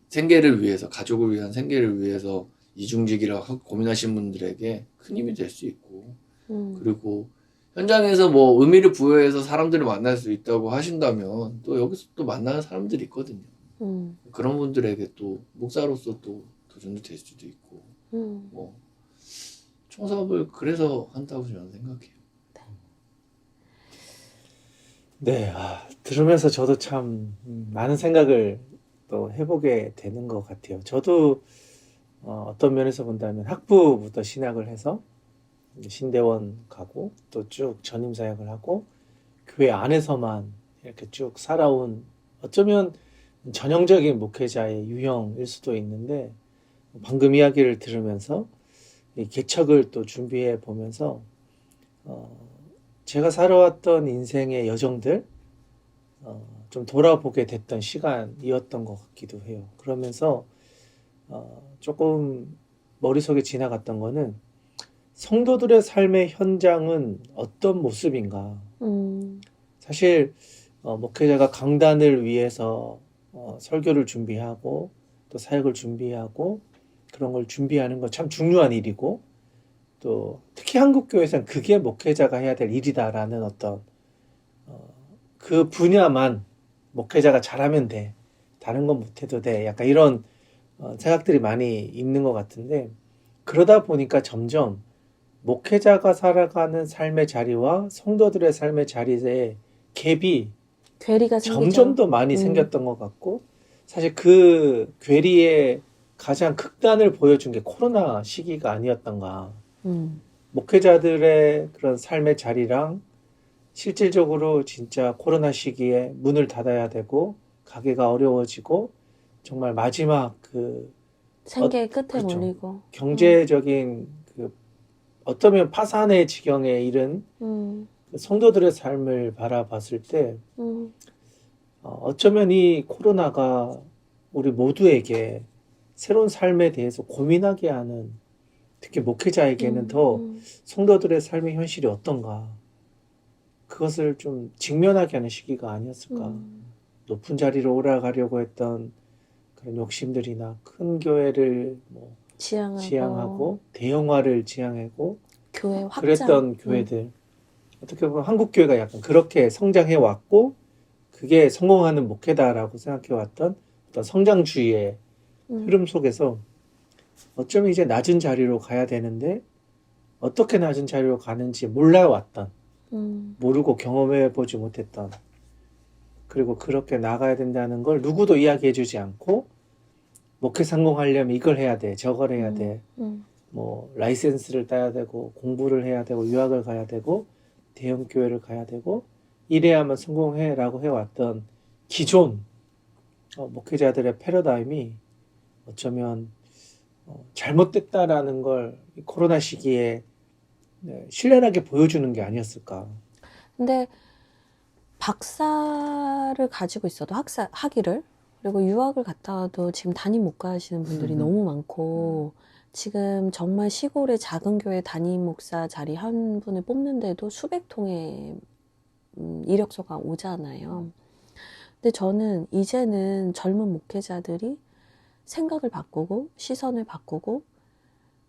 생계를 위해서 가족을 위한 생계를 위해서 이중직이라고 고민하시는 분들에게 큰 힘이 될 수 있고 그리고 현장에서 뭐 의미를 부여해서 사람들을 만날 수 있다고 하신다면 또 여기서 또 만나는 사람들이 있거든요. 그런 분들에게 또 목사로서 또 도전도 될 수도 있고 뭐 총사업을 그래서 한다고 저는 생각해요. 네, 들으면서 저도 참 많은 생각을 또 해보게 되는 것 같아요. 저도 어떤 면에서 본다면 학부부터 신학을 해서 신대원 가고 또 쭉 전임 사역을 하고 교회 안에서만 이렇게 쭉 살아온 어쩌면 전형적인 목회자의 유형일 수도 있는데 방금 이야기를 들으면서 이 개척을 또 준비해 보면서 제가 살아왔던 인생의 여정들 좀 돌아보게 됐던 시간이었던 것 같기도 해요. 그러면서 조금 머릿속에 지나갔던 거는 성도들의 삶의 현장은 어떤 모습인가. 사실 목회자가 강단을 위해서 설교를 준비하고 또 사역을 준비하고 그런 걸 준비하는 건 참 중요한 일이고 또 특히 한국 교회에서는 그게 목회자가 해야 될 일이다라는 어떤 그 분야만 목회자가 잘하면 돼. 다른 건 못해도 돼. 약간 이런 생각들이 많이 있는 것 같은데 그러다 보니까 점점 목회자가 살아가는 삶의 자리와 성도들의 삶의 자리의 갭이 괴리가 생기죠. 점점 더 많이 생겼던 것 같고 사실 그 괴리의 가장 극단을 보여준 게 코로나 시기가 아니었던가. 목회자들의 그런 삶의 자리랑 실질적으로 진짜 코로나 시기에 문을 닫아야 되고 가게가 어려워지고 정말 마지막 그 생계의 끝에 그렇죠. 몰리고 경제적인 그 어쩌면 파산의 지경에 이른 그 성도들의 삶을 바라봤을 때 어쩌면 이 코로나가 우리 모두에게 새로운 삶에 대해서 고민하게 하는 특히 목회자에게는 더 성도들의 삶의 현실이 어떤가 그것을 좀 직면하게 하는 시기가 아니었을까. 높은 자리로 올라가려고 했던 그런 욕심들이나 큰 교회를 뭐 지향하고 대형화를 지향하고 교회 확장. 그랬던 교회들 어떻게 보면 한국 교회가 약간 그렇게 성장해 왔고 그게 성공하는 목회다라고 생각해 왔던 어떤 성장주의의 흐름 속에서 어쩌면 이제 낮은 자리로 가야 되는데 어떻게 낮은 자리로 가는지 몰라왔던 모르고 경험해 보지 못했던 그리고 그렇게 나가야 된다는 걸 누구도 이야기해 주지 않고 목회 성공하려면 이걸 해야 돼 저걸 해야 돼 뭐 라이센스를 따야 되고 공부를 해야 되고 유학을 가야 되고 대형 교회를 가야 되고 이래야만 성공해 라고 해왔던 기존 목회자들의 패러다임이 어쩌면 잘못됐다라는 걸 코로나 시기에 신랄하게 보여주는 게 아니었을까. 근데 박사를 가지고 있어도 학위를 그리고 유학을 갔다 와도 지금 담임 못 가시는 분들이 너무 많고 지금 정말 시골의 작은 교회 담임 목사 자리 한 분을 뽑는데도 수백 통의 이력서가 오잖아요. 근데 저는 이제는 젊은 목회자들이 생각을 바꾸고 시선을 바꾸고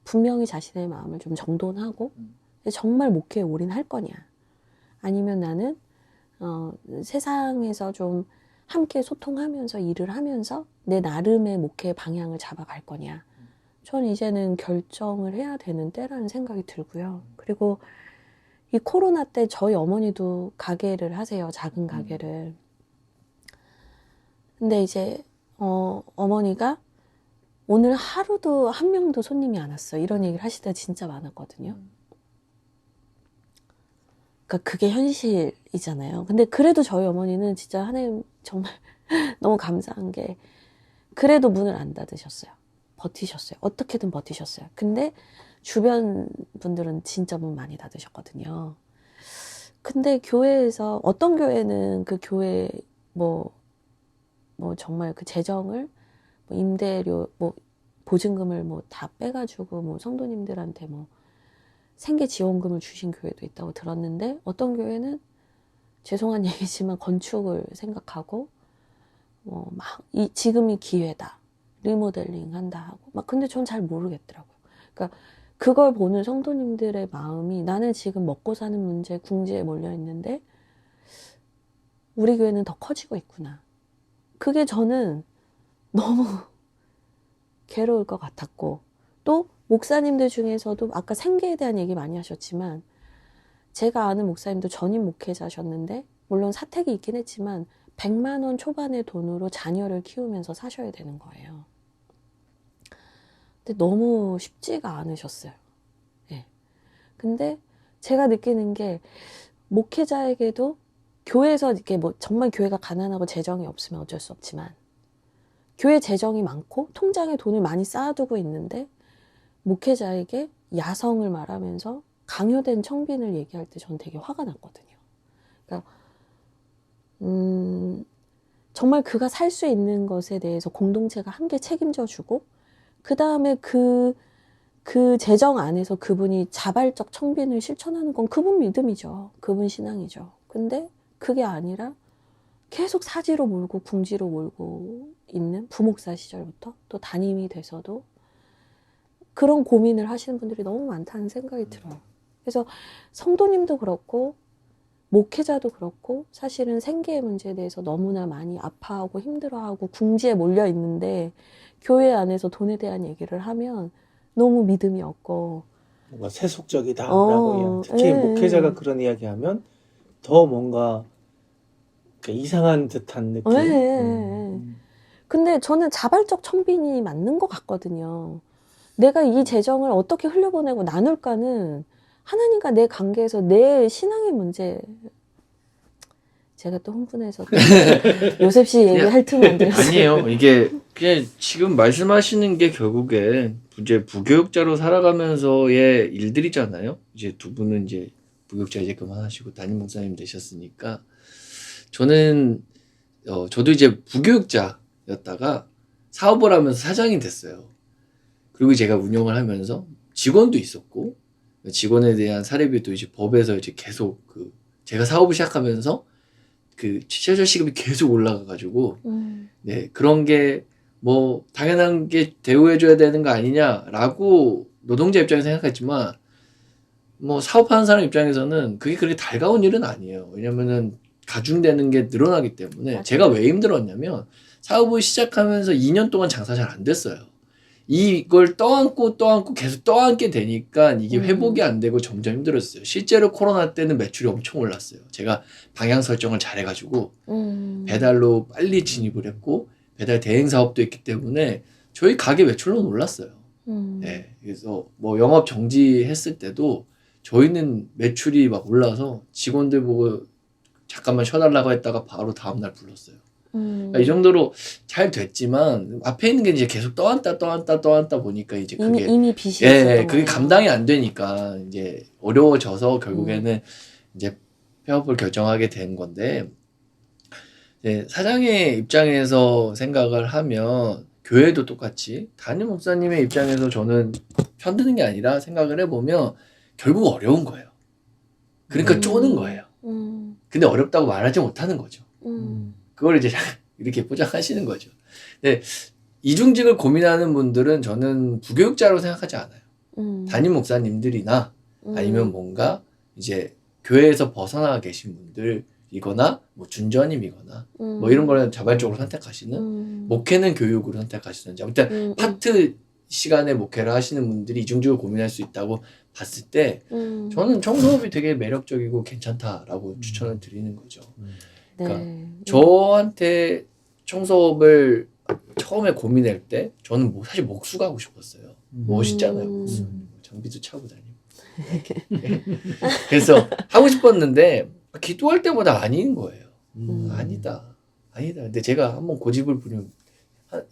분명히 자신의 마음을 좀 정돈하고 정말 목회에 올인할 거냐 아니면 나는 세상에서 좀 함께 소통하면서 일을 하면서 내 나름의 목회 방향을 잡아갈 거냐 전 이제는 결정을 해야 되는 때라는 생각이 들고요. 그리고 이 코로나 때 저희 어머니도 가게를 하세요. 작은 가게를. 근데 이제 어머니가 오늘 하루도 한 명도 손님이 안 왔어. 이런 얘기를 하실 때 진짜 많았거든요. 그러니까 그게 현실이잖아요. 근데 그래도 저희 어머니는 진짜 하나님 정말 너무 감사한 게 그래도 문을 안 닫으셨어요. 버티셨어요. 어떻게든 버티셨어요. 근데 주변 분들은 진짜 문 많이 닫으셨거든요. 근데 교회에서 어떤 교회는 그 교회 뭐 정말 그 재정을 뭐 임대료 뭐 보증금을 뭐 다 빼가지고 뭐 성도님들한테 뭐 생계 지원금을 주신 교회도 있다고 들었는데 어떤 교회는 죄송한 얘기지만 건축을 생각하고 지금이 기회다 리모델링 한다 하고 막 근데 전 잘 모르겠더라고요. 그러니까 그걸 보는 성도님들의 마음이 나는 지금 먹고 사는 문제 궁지에 몰려 있는데 우리 교회는 더 커지고 있구나. 그게 저는 너무 괴로울 것 같았고 또 목사님들 중에서도 아까 생계에 대한 얘기 많이 하셨지만 제가 아는 목사님도 전임 목회자셨는데 물론 사택이 있긴 했지만 100만 원 초반의 돈으로 자녀를 키우면서 사셔야 되는 거예요. 근데 너무 쉽지가 않으셨어요. 예. 근데 제가 느끼는 게 목회자에게도 교회에서 이렇게 뭐 정말 교회가 가난하고 재정이 없으면 어쩔 수 없지만 교회 재정이 많고 통장에 돈을 많이 쌓아두고 있는데 목회자에게 야성을 말하면서 강요된 청빈을 얘기할 때 저는 되게 화가 났거든요. 그러니까 정말 그가 살 수 있는 것에 대해서 공동체가 함께 책임져 주고 그 다음에 그 재정 안에서 그분이 자발적 청빈을 실천하는 건 그분 믿음이죠. 그분 신앙이죠. 근데 그게 아니라 계속 사지로 몰고 궁지로 몰고 있는 부목사 시절부터 또 담임이 돼서도 그런 고민을 하시는 분들이 너무 많다는 생각이 들어요. 그래서 성도님도 그렇고 목회자도 그렇고 사실은 생계의 문제에 대해서 너무나 많이 아파하고 힘들어하고 궁지에 몰려 있는데 교회 안에서 돈에 대한 얘기를 하면 너무 믿음이 없고 뭔가 세속적이다라고 특히 목회자가 그런 이야기하면 더 뭔가 이상한 듯한 느낌. 근데 저는 자발적 청빈이 맞는 것 같거든요. 내가 이 재정을 어떻게 흘려보내고 나눌까는 하나님과 내 관계에서 내 신앙의 문제. 제가 또 흥분해서 요셉 씨 얘기할 틈을 안 드렸어요. 아니에요. 이게 그냥 지금 말씀하시는 게 결국에 이제 부교육자로 살아가면서의 일들이잖아요. 이제 두 분은 이제 부교육자 이제 그만하시고 담임 목사님 되셨으니까 저는 저도 이제 부교육자였다가 사업을 하면서 사장이 됐어요. 그리고 제가 운영을 하면서 직원도 있었고 직원에 대한 사례비도 이제 법에서 이제 계속 제가 사업을 시작하면서 최저 시급이 계속 올라가가지고 네 그런 게 뭐 당연한 게 대우해줘야 되는 거 아니냐라고 노동자 입장에서 생각했지만 뭐 사업하는 사람 입장에서는 그게 그렇게 달가운 일은 아니에요. 왜냐면은 가중되는 게 늘어나기 때문에 맞아요. 제가 왜 힘들었냐면 사업을 시작하면서 2년 동안 장사 잘 안 됐어요. 이걸 떠안고 계속 떠안게 되니까 이게 회복이 안 되고 점점 힘들었어요. 실제로 코로나 때는 매출이 엄청 올랐어요. 제가 방향 설정을 잘해가지고 배달로 빨리 진입을 했고 배달 대행 사업도 있기 때문에 저희 가게 매출은 올랐어요. 네, 그래서 뭐 영업 정지했을 때도 저희는 매출이 막 올라서 직원들 보고 잠깐만 쉬어달라고 했다가 바로 다음날 불렀어요. 그러니까 이 정도로 잘 됐지만 앞에 있는 게 이제 계속 떠안다 보니까 이제 그게 이미 빚이 있었던 그게 거예요. 감당이 안 되니까 이제 어려워져서 결국에는 이제 폐업을 결정하게 된 건데 사장의 입장에서 생각을 하면 교회도 똑같이 담임 목사님의 입장에서 저는 편드는 게 아니라 생각을 해보면 결국 어려운 거예요. 그러니까 쪼는 거예요. 근데 어렵다고 말하지 못하는 거죠. 그걸 이제 이렇게 포장하시는 거죠. 근데 이중직을 고민하는 분들은 저는 부교육자로 생각하지 않아요. 담임 목사님들이나 아니면 뭔가 이제 교회에서 벗어나 계신 분들이거나 뭐 준전임이거나 뭐 이런 거는 자발적으로 선택하시는 목회는 교육으로 선택하시는지 아무튼 파트 시간에 목회를 하시는 분들이 이중직을 고민할 수 있다고 봤을 때 저는 청소업이 되게 매력적이고 괜찮다라고 추천을 드리는 거죠. 그러니까 저한테 청소업을 처음에 고민할 때 저는 사실 목수 가고 싶었어요. 멋있잖아요. 목수. 장비도 차고 다니고. 그래서 하고 싶었는데 기도할 때마다 아닌 거예요. 아니다. 근데 제가 한번 고집을 부리면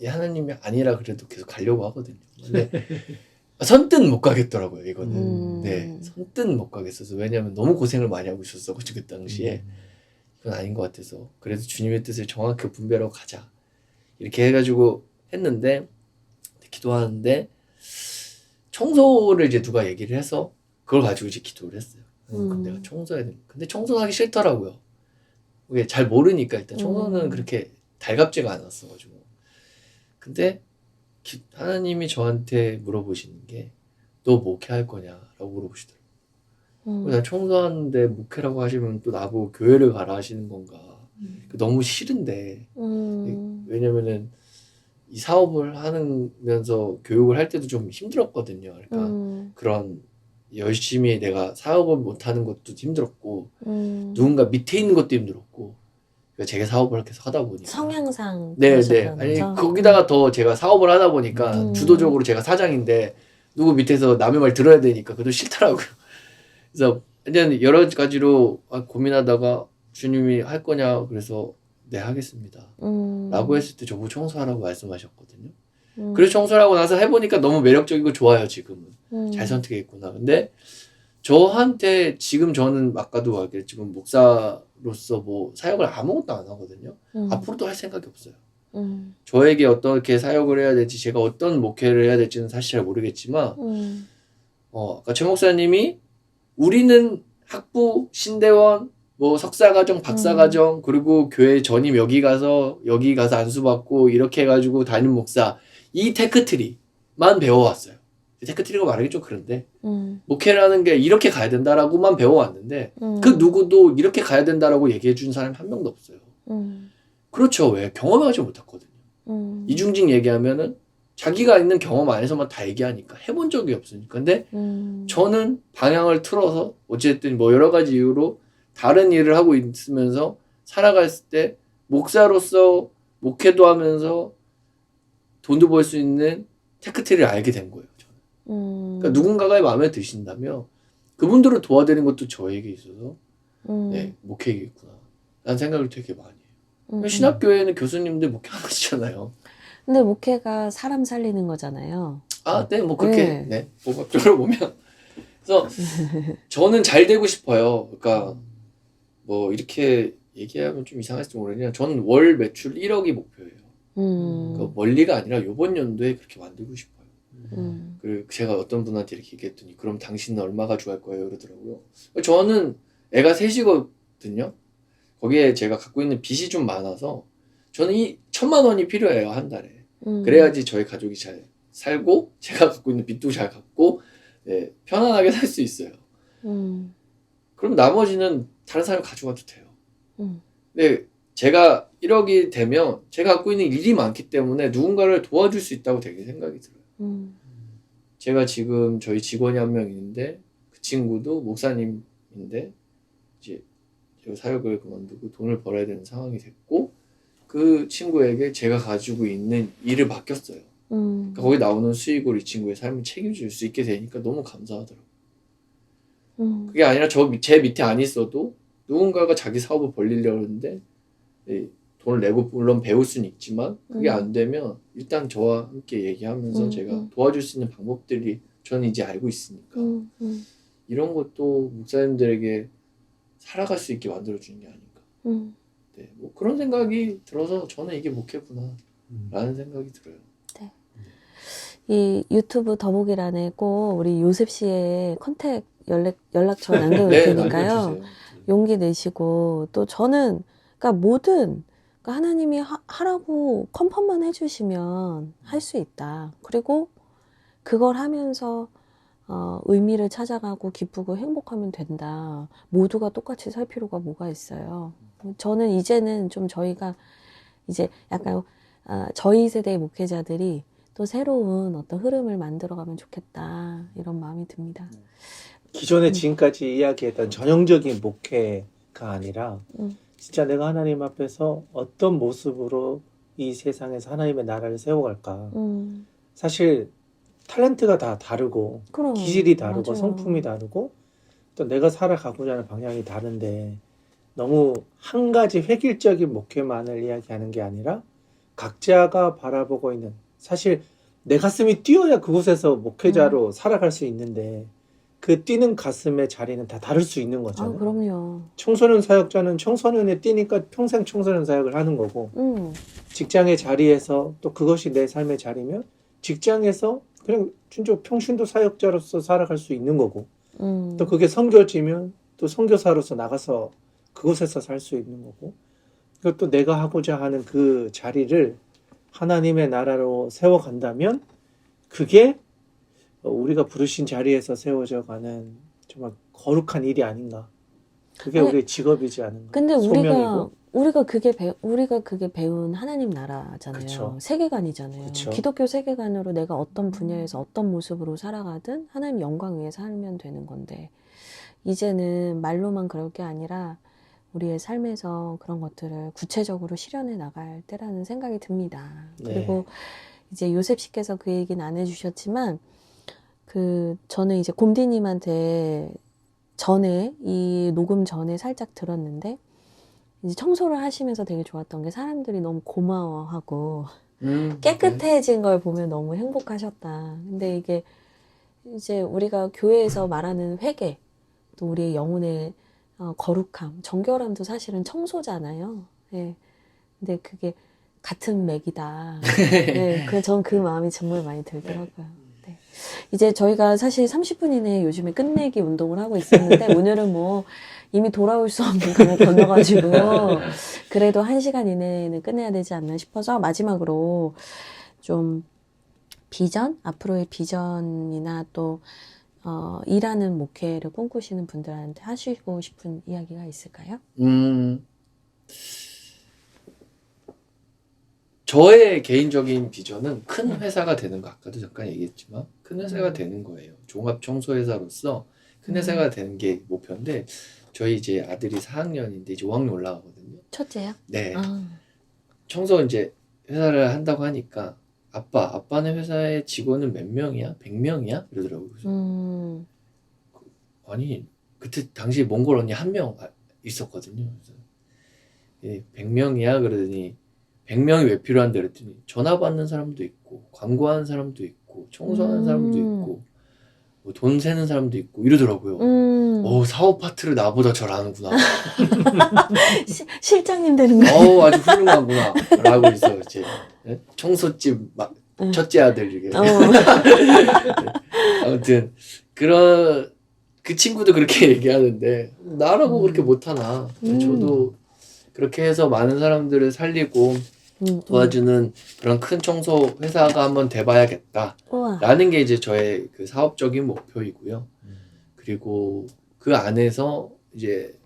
하나님이 아니라 그래도 계속 가려고 하거든요. 근데 선뜻 못 가겠더라고요, 이거는. 네, 선뜻 못 가겠어서. 왜냐하면 너무 고생을 많이 하고 있었어, 그 당시에. 이건 아닌 것 같아서. 그래도 주님의 뜻을 정확히 분별하고 가자. 이렇게 해가지고 했는데, 기도하는데, 청소를 이제 누가 얘기를 해서, 그걸 가지고 이제 기도를 했어요. 그럼 내가 청소해야 돼. 근데 청소하기 싫더라고요. 그게 잘 모르니까 일단 청소는 그렇게 달갑지가 않았어가지고. 근데 하나님이 저한테 물어보시는 게 너 목회할 거냐라고 물어보시더라고요. 나 청소하는데 목회라고 하시면 또 나보고 교회를 가라 하시는 건가. 너무 싫은데. 왜냐면은 이 사업을 하면서 교육을 할 때도 좀 힘들었거든요. 그러니까 그런 열심히 내가 사업을 못하는 것도 힘들었고 누군가 밑에 있는 것도 힘들었고 그러니까 제가 사업을 계속 하다 보니까 성향상 네네 그러셨던 아니 거죠? 거기다가 더 제가 사업을 하다 보니까 주도적으로 제가 사장인데 누구 밑에서 남의 말 들어야 되니까 그것도 싫더라고요. 그래서 완전 여러 가지로 고민하다가 주님이 할 거냐 그래서 네 하겠습니다 라고 했을 때 저보고 청소하라고 말씀하셨거든요. 그래서 청소를 하고 나서 해보니까 너무 매력적이고 좋아요. 지금은 잘 선택했구나. 근데 저한테 지금 저는 아까도 말했지만 목사로서 뭐 사역을 아무것도 안 하거든요. 앞으로도 할 생각이 없어요. 저에게 어떻게 사역을 해야 될지 제가 어떤 목회를 해야 될지는 사실 잘 모르겠지만 아까 최 목사님이 우리는 학부, 신대원, 뭐 석사과정, 박사과정 그리고 교회 전임 여기 가서 안수받고 이렇게 해가지고 담임 목사 이 테크트리만 배워왔어요. 테크트리가 말하기 좀 그런데 목회를 하는 게 이렇게 가야 된다라고만 배워왔는데 그 누구도 이렇게 가야 된다라고 얘기해 준 사람이 한 명도 없어요. 그렇죠. 왜? 경험하지 못했거든요. 이중직 얘기하면은 자기가 있는 경험 안에서만 다 얘기하니까 해본 적이 없으니까. 근데 저는 방향을 틀어서 어쨌든 뭐 여러 가지 이유로 다른 일을 하고 있으면서 살아갔을 때 목사로서 목회도 하면서 돈도 벌 수 있는 테크트리를 알게 된 거예요. 저는. 그러니까 누군가가 마음에 드신다면 그분들을 도와드리는 것도 저에게 있어서 네, 목회겠구나 라는 생각을 되게 많이 해요. 신학교에는 교수님들 목회하는 거잖아요. 근데 목회가 사람 살리는 거잖아요. 네, 뭐 그렇게 네, 복합적으로 보면 그래서 저는 잘 되고 싶어요. 그러니까 뭐 이렇게 얘기하면 좀 이상할지 모르겠지만 저는 월 매출 1억이 목표예요. 그러니까 멀리가 아니라 이번 연도에 그렇게 만들고 싶어요. 그리고 제가 어떤 분한테 이렇게 얘기했더니 그럼 당신은 얼마 가져갈 거예요? 그러더라고요. 저는 애가 셋이거든요. 거기에 제가 갖고 있는 빚이 좀 많아서 저는 이 1,000만 원이 필요해요. 한 달에. 그래야지 저희 가족이 잘 살고 제가 갖고 있는 빚도 잘 갚고 네, 편안하게 살 수 있어요. 그럼 나머지는 다른 사람이 가져가도 돼요. 근데 제가 1억이 되면 제가 갖고 있는 일이 많기 때문에 누군가를 도와줄 수 있다고 되게 생각이 들어요. 제가 지금 저희 직원이 한 명 있는데 그 친구도 목사님인데 이제 제가 사역을 그만두고 돈을 벌어야 되는 상황이 됐고 그 친구에게 제가 가지고 있는 일을 맡겼어요. 그러니까 거기 나오는 수익으로 이 친구의 삶을 책임질 수 있게 되니까 너무 감사하더라고요. 그게 아니라 제 밑에 안 있어도 누군가가 자기 사업을 벌리려고 하는데 돈을 내고 물론 배울 수는 있지만 그게 안 되면 일단 저와 함께 얘기하면서 제가 도와줄 수 있는 방법들이 저는 이제 알고 있으니까 이런 것도 목사님들에게 살아갈 수 있게 만들어주는 게 아닌가. 네, 뭐 그런 생각이 들어서 저는 이게 목회구나 라는 생각이 들어요. 네. 이 유튜브 더보기란에 꼭 우리 요셉 씨의 컨택 연락처 남겨놓을 네, 테니까요. 남겨주세요. 용기 내시고 또 저는 그러니까 뭐든 그러니까 하나님이 하라고 컨펌만 해주시면 할 수 있다. 그리고 그걸 하면서 의미를 찾아가고 기쁘고 행복하면 된다. 모두가 똑같이 살 필요가 뭐가 있어요. 저는 이제는 좀 저희가 이제 약간 저희 세대의 목회자들이 또 새로운 어떤 흐름을 만들어가면 좋겠다 이런 마음이 듭니다. 기존에 지금까지 이야기했던 전형적인 목회가 아니라 진짜 내가 하나님 앞에서 어떤 모습으로 이 세상에서 하나님의 나라를 세워갈까. 사실 탤런트가 다 다르고 그럼 기질이 다르고 맞아요. 성품이 다르고 또 내가 살아가고자 하는 방향이 다른데 너무 한 가지 획일적인 목표만을 이야기하는 게 아니라 각자가 바라보고 있는 사실 내 가슴이 뛰어야 그곳에서 목회자로 살아갈 수 있는데 그 뛰는 가슴의 자리는 다 다를 수 있는 아, 거잖아요. 그럼요. 청소년 사역자는 청소년에 뛰니까 평생 청소년 사역을 하는 거고 직장의 자리에서 또 그것이 내 삶의 자리면 직장에서 그냥 진짜 평신도 사역자로서 살아갈 수 있는 거고 또 그게 선교지면 또 선교사로서 나가서 그곳에서 살 수 있는 거고 그것도 내가 하고자 하는 그 자리를 하나님의 나라로 세워간다면 그게 우리가 부르신 자리에서 세워져 가는 정말 거룩한 일이 아닌가. 그게 아니, 우리의 직업이지 않은가. 근데 소명이고. 우리가 그게 배운 하나님 나라잖아요. 그쵸. 세계관이잖아요. 그쵸. 기독교 세계관으로 내가 어떤 분야에서 어떤 모습으로 살아가든 하나님 영광 위에 살면 되는 건데 이제는 말로만 그럴 게 아니라 우리의 삶에서 그런 것들을 구체적으로 실현해 나갈 때라는 생각이 듭니다. 네. 그리고 이제 요셉 씨께서 그 얘기는 안 해주셨지만 저는 이제 곰디님한테 이 녹음 전에 살짝 들었는데 이제 청소를 하시면서 되게 좋았던 게 사람들이 너무 고마워하고 깨끗해진 걸 보면 너무 행복하셨다. 근데 이게 이제 우리가 교회에서 말하는 회개, 또 우리의 영혼의 거룩함, 정결함도 사실은 청소잖아요. 예. 근데 그게 같은 맥이다. 네, 전 그 마음이 정말 많이 들더라고요. 네. 이제 저희가 사실 30분 이내에 요즘에 끝내기 운동을 하고 있었는데 오늘은 뭐 이미 돌아올 수 없는 강을 건너가지고 그래도 1시간 이내에는 끝내야 되지 않나 싶어서 마지막으로 좀 앞으로의 비전이나 또 일하는 목회를 꿈꾸시는 분들한테 하시고 싶은 이야기가 있을까요? 저의 개인적인 비전은 큰 회사가 되는 거, 아까도 잠깐 얘기했지만 큰 회사가 되는 거예요. 종합 청소회사로서 큰 회사가 되는 게 목표인데 저희 이제 아들이 4학년인데 이제 5학년 올라가거든요. 첫째요? 네. 아, 청소 이제 회사를 한다고 하니까 아빠는 회사의 직원은 몇 명이야? 100명이야? 이러더라고요. 그래서 아니 그때 당시 몽골 언니 1명 있었거든요. 그래서 100명이야? 그러더니 100명이 왜 필요한데 그랬더니 전화 받는 사람도 있고 광고하는 사람도 있고 청소하는 사람도 있고 뭐 돈 세는 사람도 있고 이러더라고요. 사업 파트를 나보다 잘 아는구나. 실장님 되는 거예요. 아주 훌륭하구나 라고 해서 이제 청소집 막 첫째 아들 이게 아무튼 그 친구도 그렇게 얘기하는데 나라고 그렇게 못하나. 저도 그렇게 해서 많은 사람들을 살리고 도와주는 그런 큰 청소 회사가 한번 돼봐야겠다 라는 게 이제 저의 그 사업적인 목표이고요. 그리고 그 안에서 이제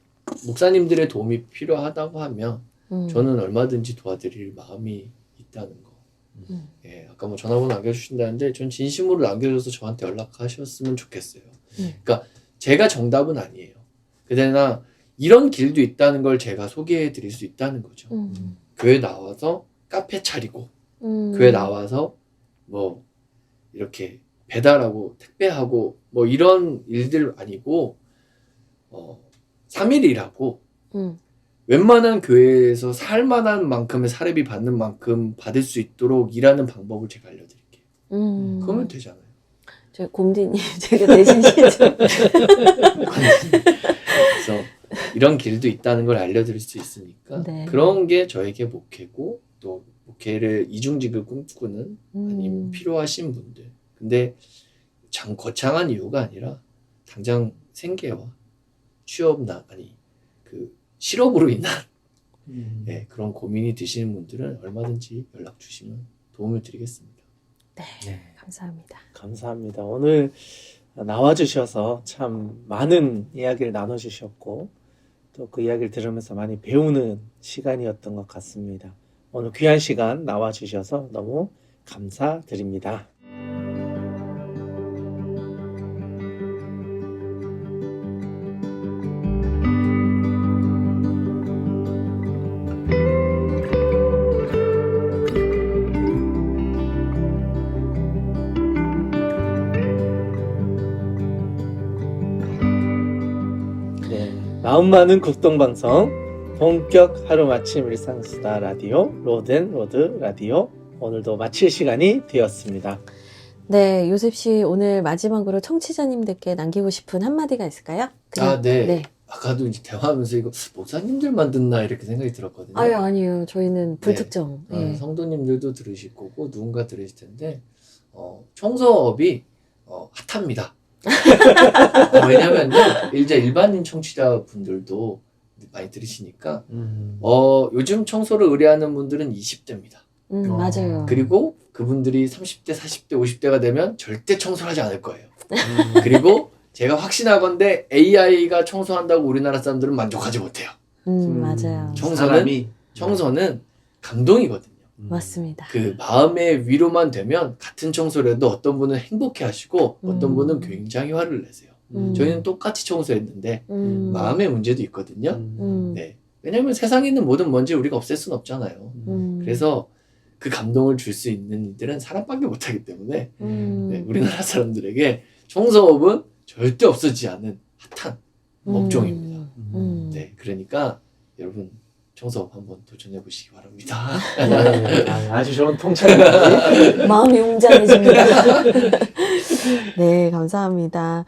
목사님들의 도움이 필요하다고 하면 저는 얼마든지 도와드릴 마음이 있다는 거. 예, 아까 뭐 전화번호 남겨주신다는데 전 진심으로 남겨줘서 저한테 연락하셨으면 좋겠어요. 그러니까 제가 정답은 아니에요. 그러나 이런 길도 있다는 걸 제가 소개해 드릴 수 있다는 거죠. 교회 나와서 카페 차리고 교회 나와서 뭐 이렇게 배달하고 택배하고 뭐 이런 일들 아니고 3일 일하고 웬만한 교회에서 살만한 만큼의 사례비 받는 만큼 받을 수 있도록 일하는 방법을 제가 알려드릴게요. 그러면 되잖아요. 저 곰디님 제가 대신 시죠. 그래서 이런 길도 있다는 걸 알려드릴 수 있으니까 네. 그런 게 저에게 목회고 또 목회를 이중직을 꿈꾸는 아니면 필요하신 분들. 근데 거창한 이유가 아니라 당장 생계와 그 실업으로 인한 네, 그런 고민이 드시는 분들은 얼마든지 연락 주시면 도움을 드리겠습니다. 네, 감사합니다. 감사합니다. 오늘 나와주셔서 참 많은 이야기를 나눠주셨고 또 그 이야기를 들으면서 많이 배우는 시간이었던 것 같습니다. 오늘 귀한 시간 나와주셔서 너무 감사드립니다. 마음 많은 국동방송 본격 하루 마침 일상수다 라디오 로드앤로드 라디오 오늘도 마칠 시간이 되었습니다. 네, 요셉 씨 오늘 마지막으로 청취자님들께 남기고 싶은 한마디가 있을까요? 네. 네. 아까도 이제 대화하면서 이거 목사님들만 듣나 이렇게 생각이 들었거든요. 아니요. 저희는 불특정. 네. 성도님들도 들으실 거고 누군가 들으실 텐데 청소업이 핫합니다. 왜냐면요, 이제 일반인 청취자분들도 많이 들으시니까 요즘 청소를 의뢰하는 분들은 20대입니다. 맞아요. 그리고 그분들이 30대, 40대, 50대가 되면 절대 청소를 하지 않을 거예요. 그리고 제가 확신하건대 AI가 청소한다고 우리나라 사람들은 만족하지 못해요. 맞아요. 청소는 감동이거든요. 맞습니다. 그 마음의 위로만 되면 같은 청소를 해도 어떤 분은 행복해 하시고 어떤 분은 굉장히 화를 내세요. 저희는 똑같이 청소했는데 마음의 문제도 있거든요. 네. 왜냐하면 세상에 있는 모든 먼지 우리가 없앨 수는 없잖아요. 그래서 그 감동을 줄 수 있는 이들은 사람밖에 못하기 때문에 네, 우리나라 사람들에게 청소업은 절대 없어지지 않은 핫한 업종입니다. 네, 그러니까 여러분 청소업 한번 도전해 보시기 바랍니다. 아주 좋은 통찰이지. 마음이 웅장해집니다. 네, 감사합니다.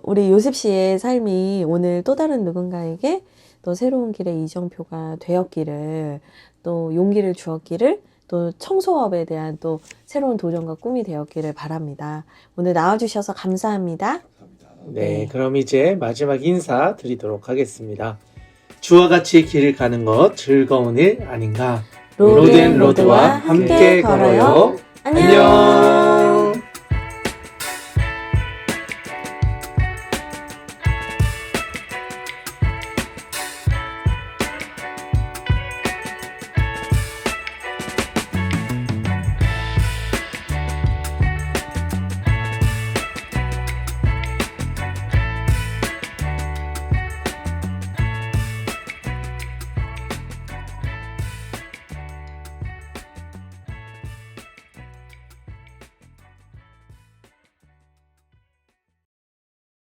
우리 요셉 씨의 삶이 오늘 또 다른 누군가에게 또 새로운 길의 이정표가 되었기를, 또 용기를 주었기를, 또 청소업에 대한 또 새로운 도전과 꿈이 되었기를 바랍니다. 오늘 나와주셔서 감사합니다. 네, 그럼 이제 마지막 인사 드리도록 하겠습니다. 주와 같이 길을 가는 것 즐거운 일 아닌가? 로드앤로드와 함께 걸어요. 안녕.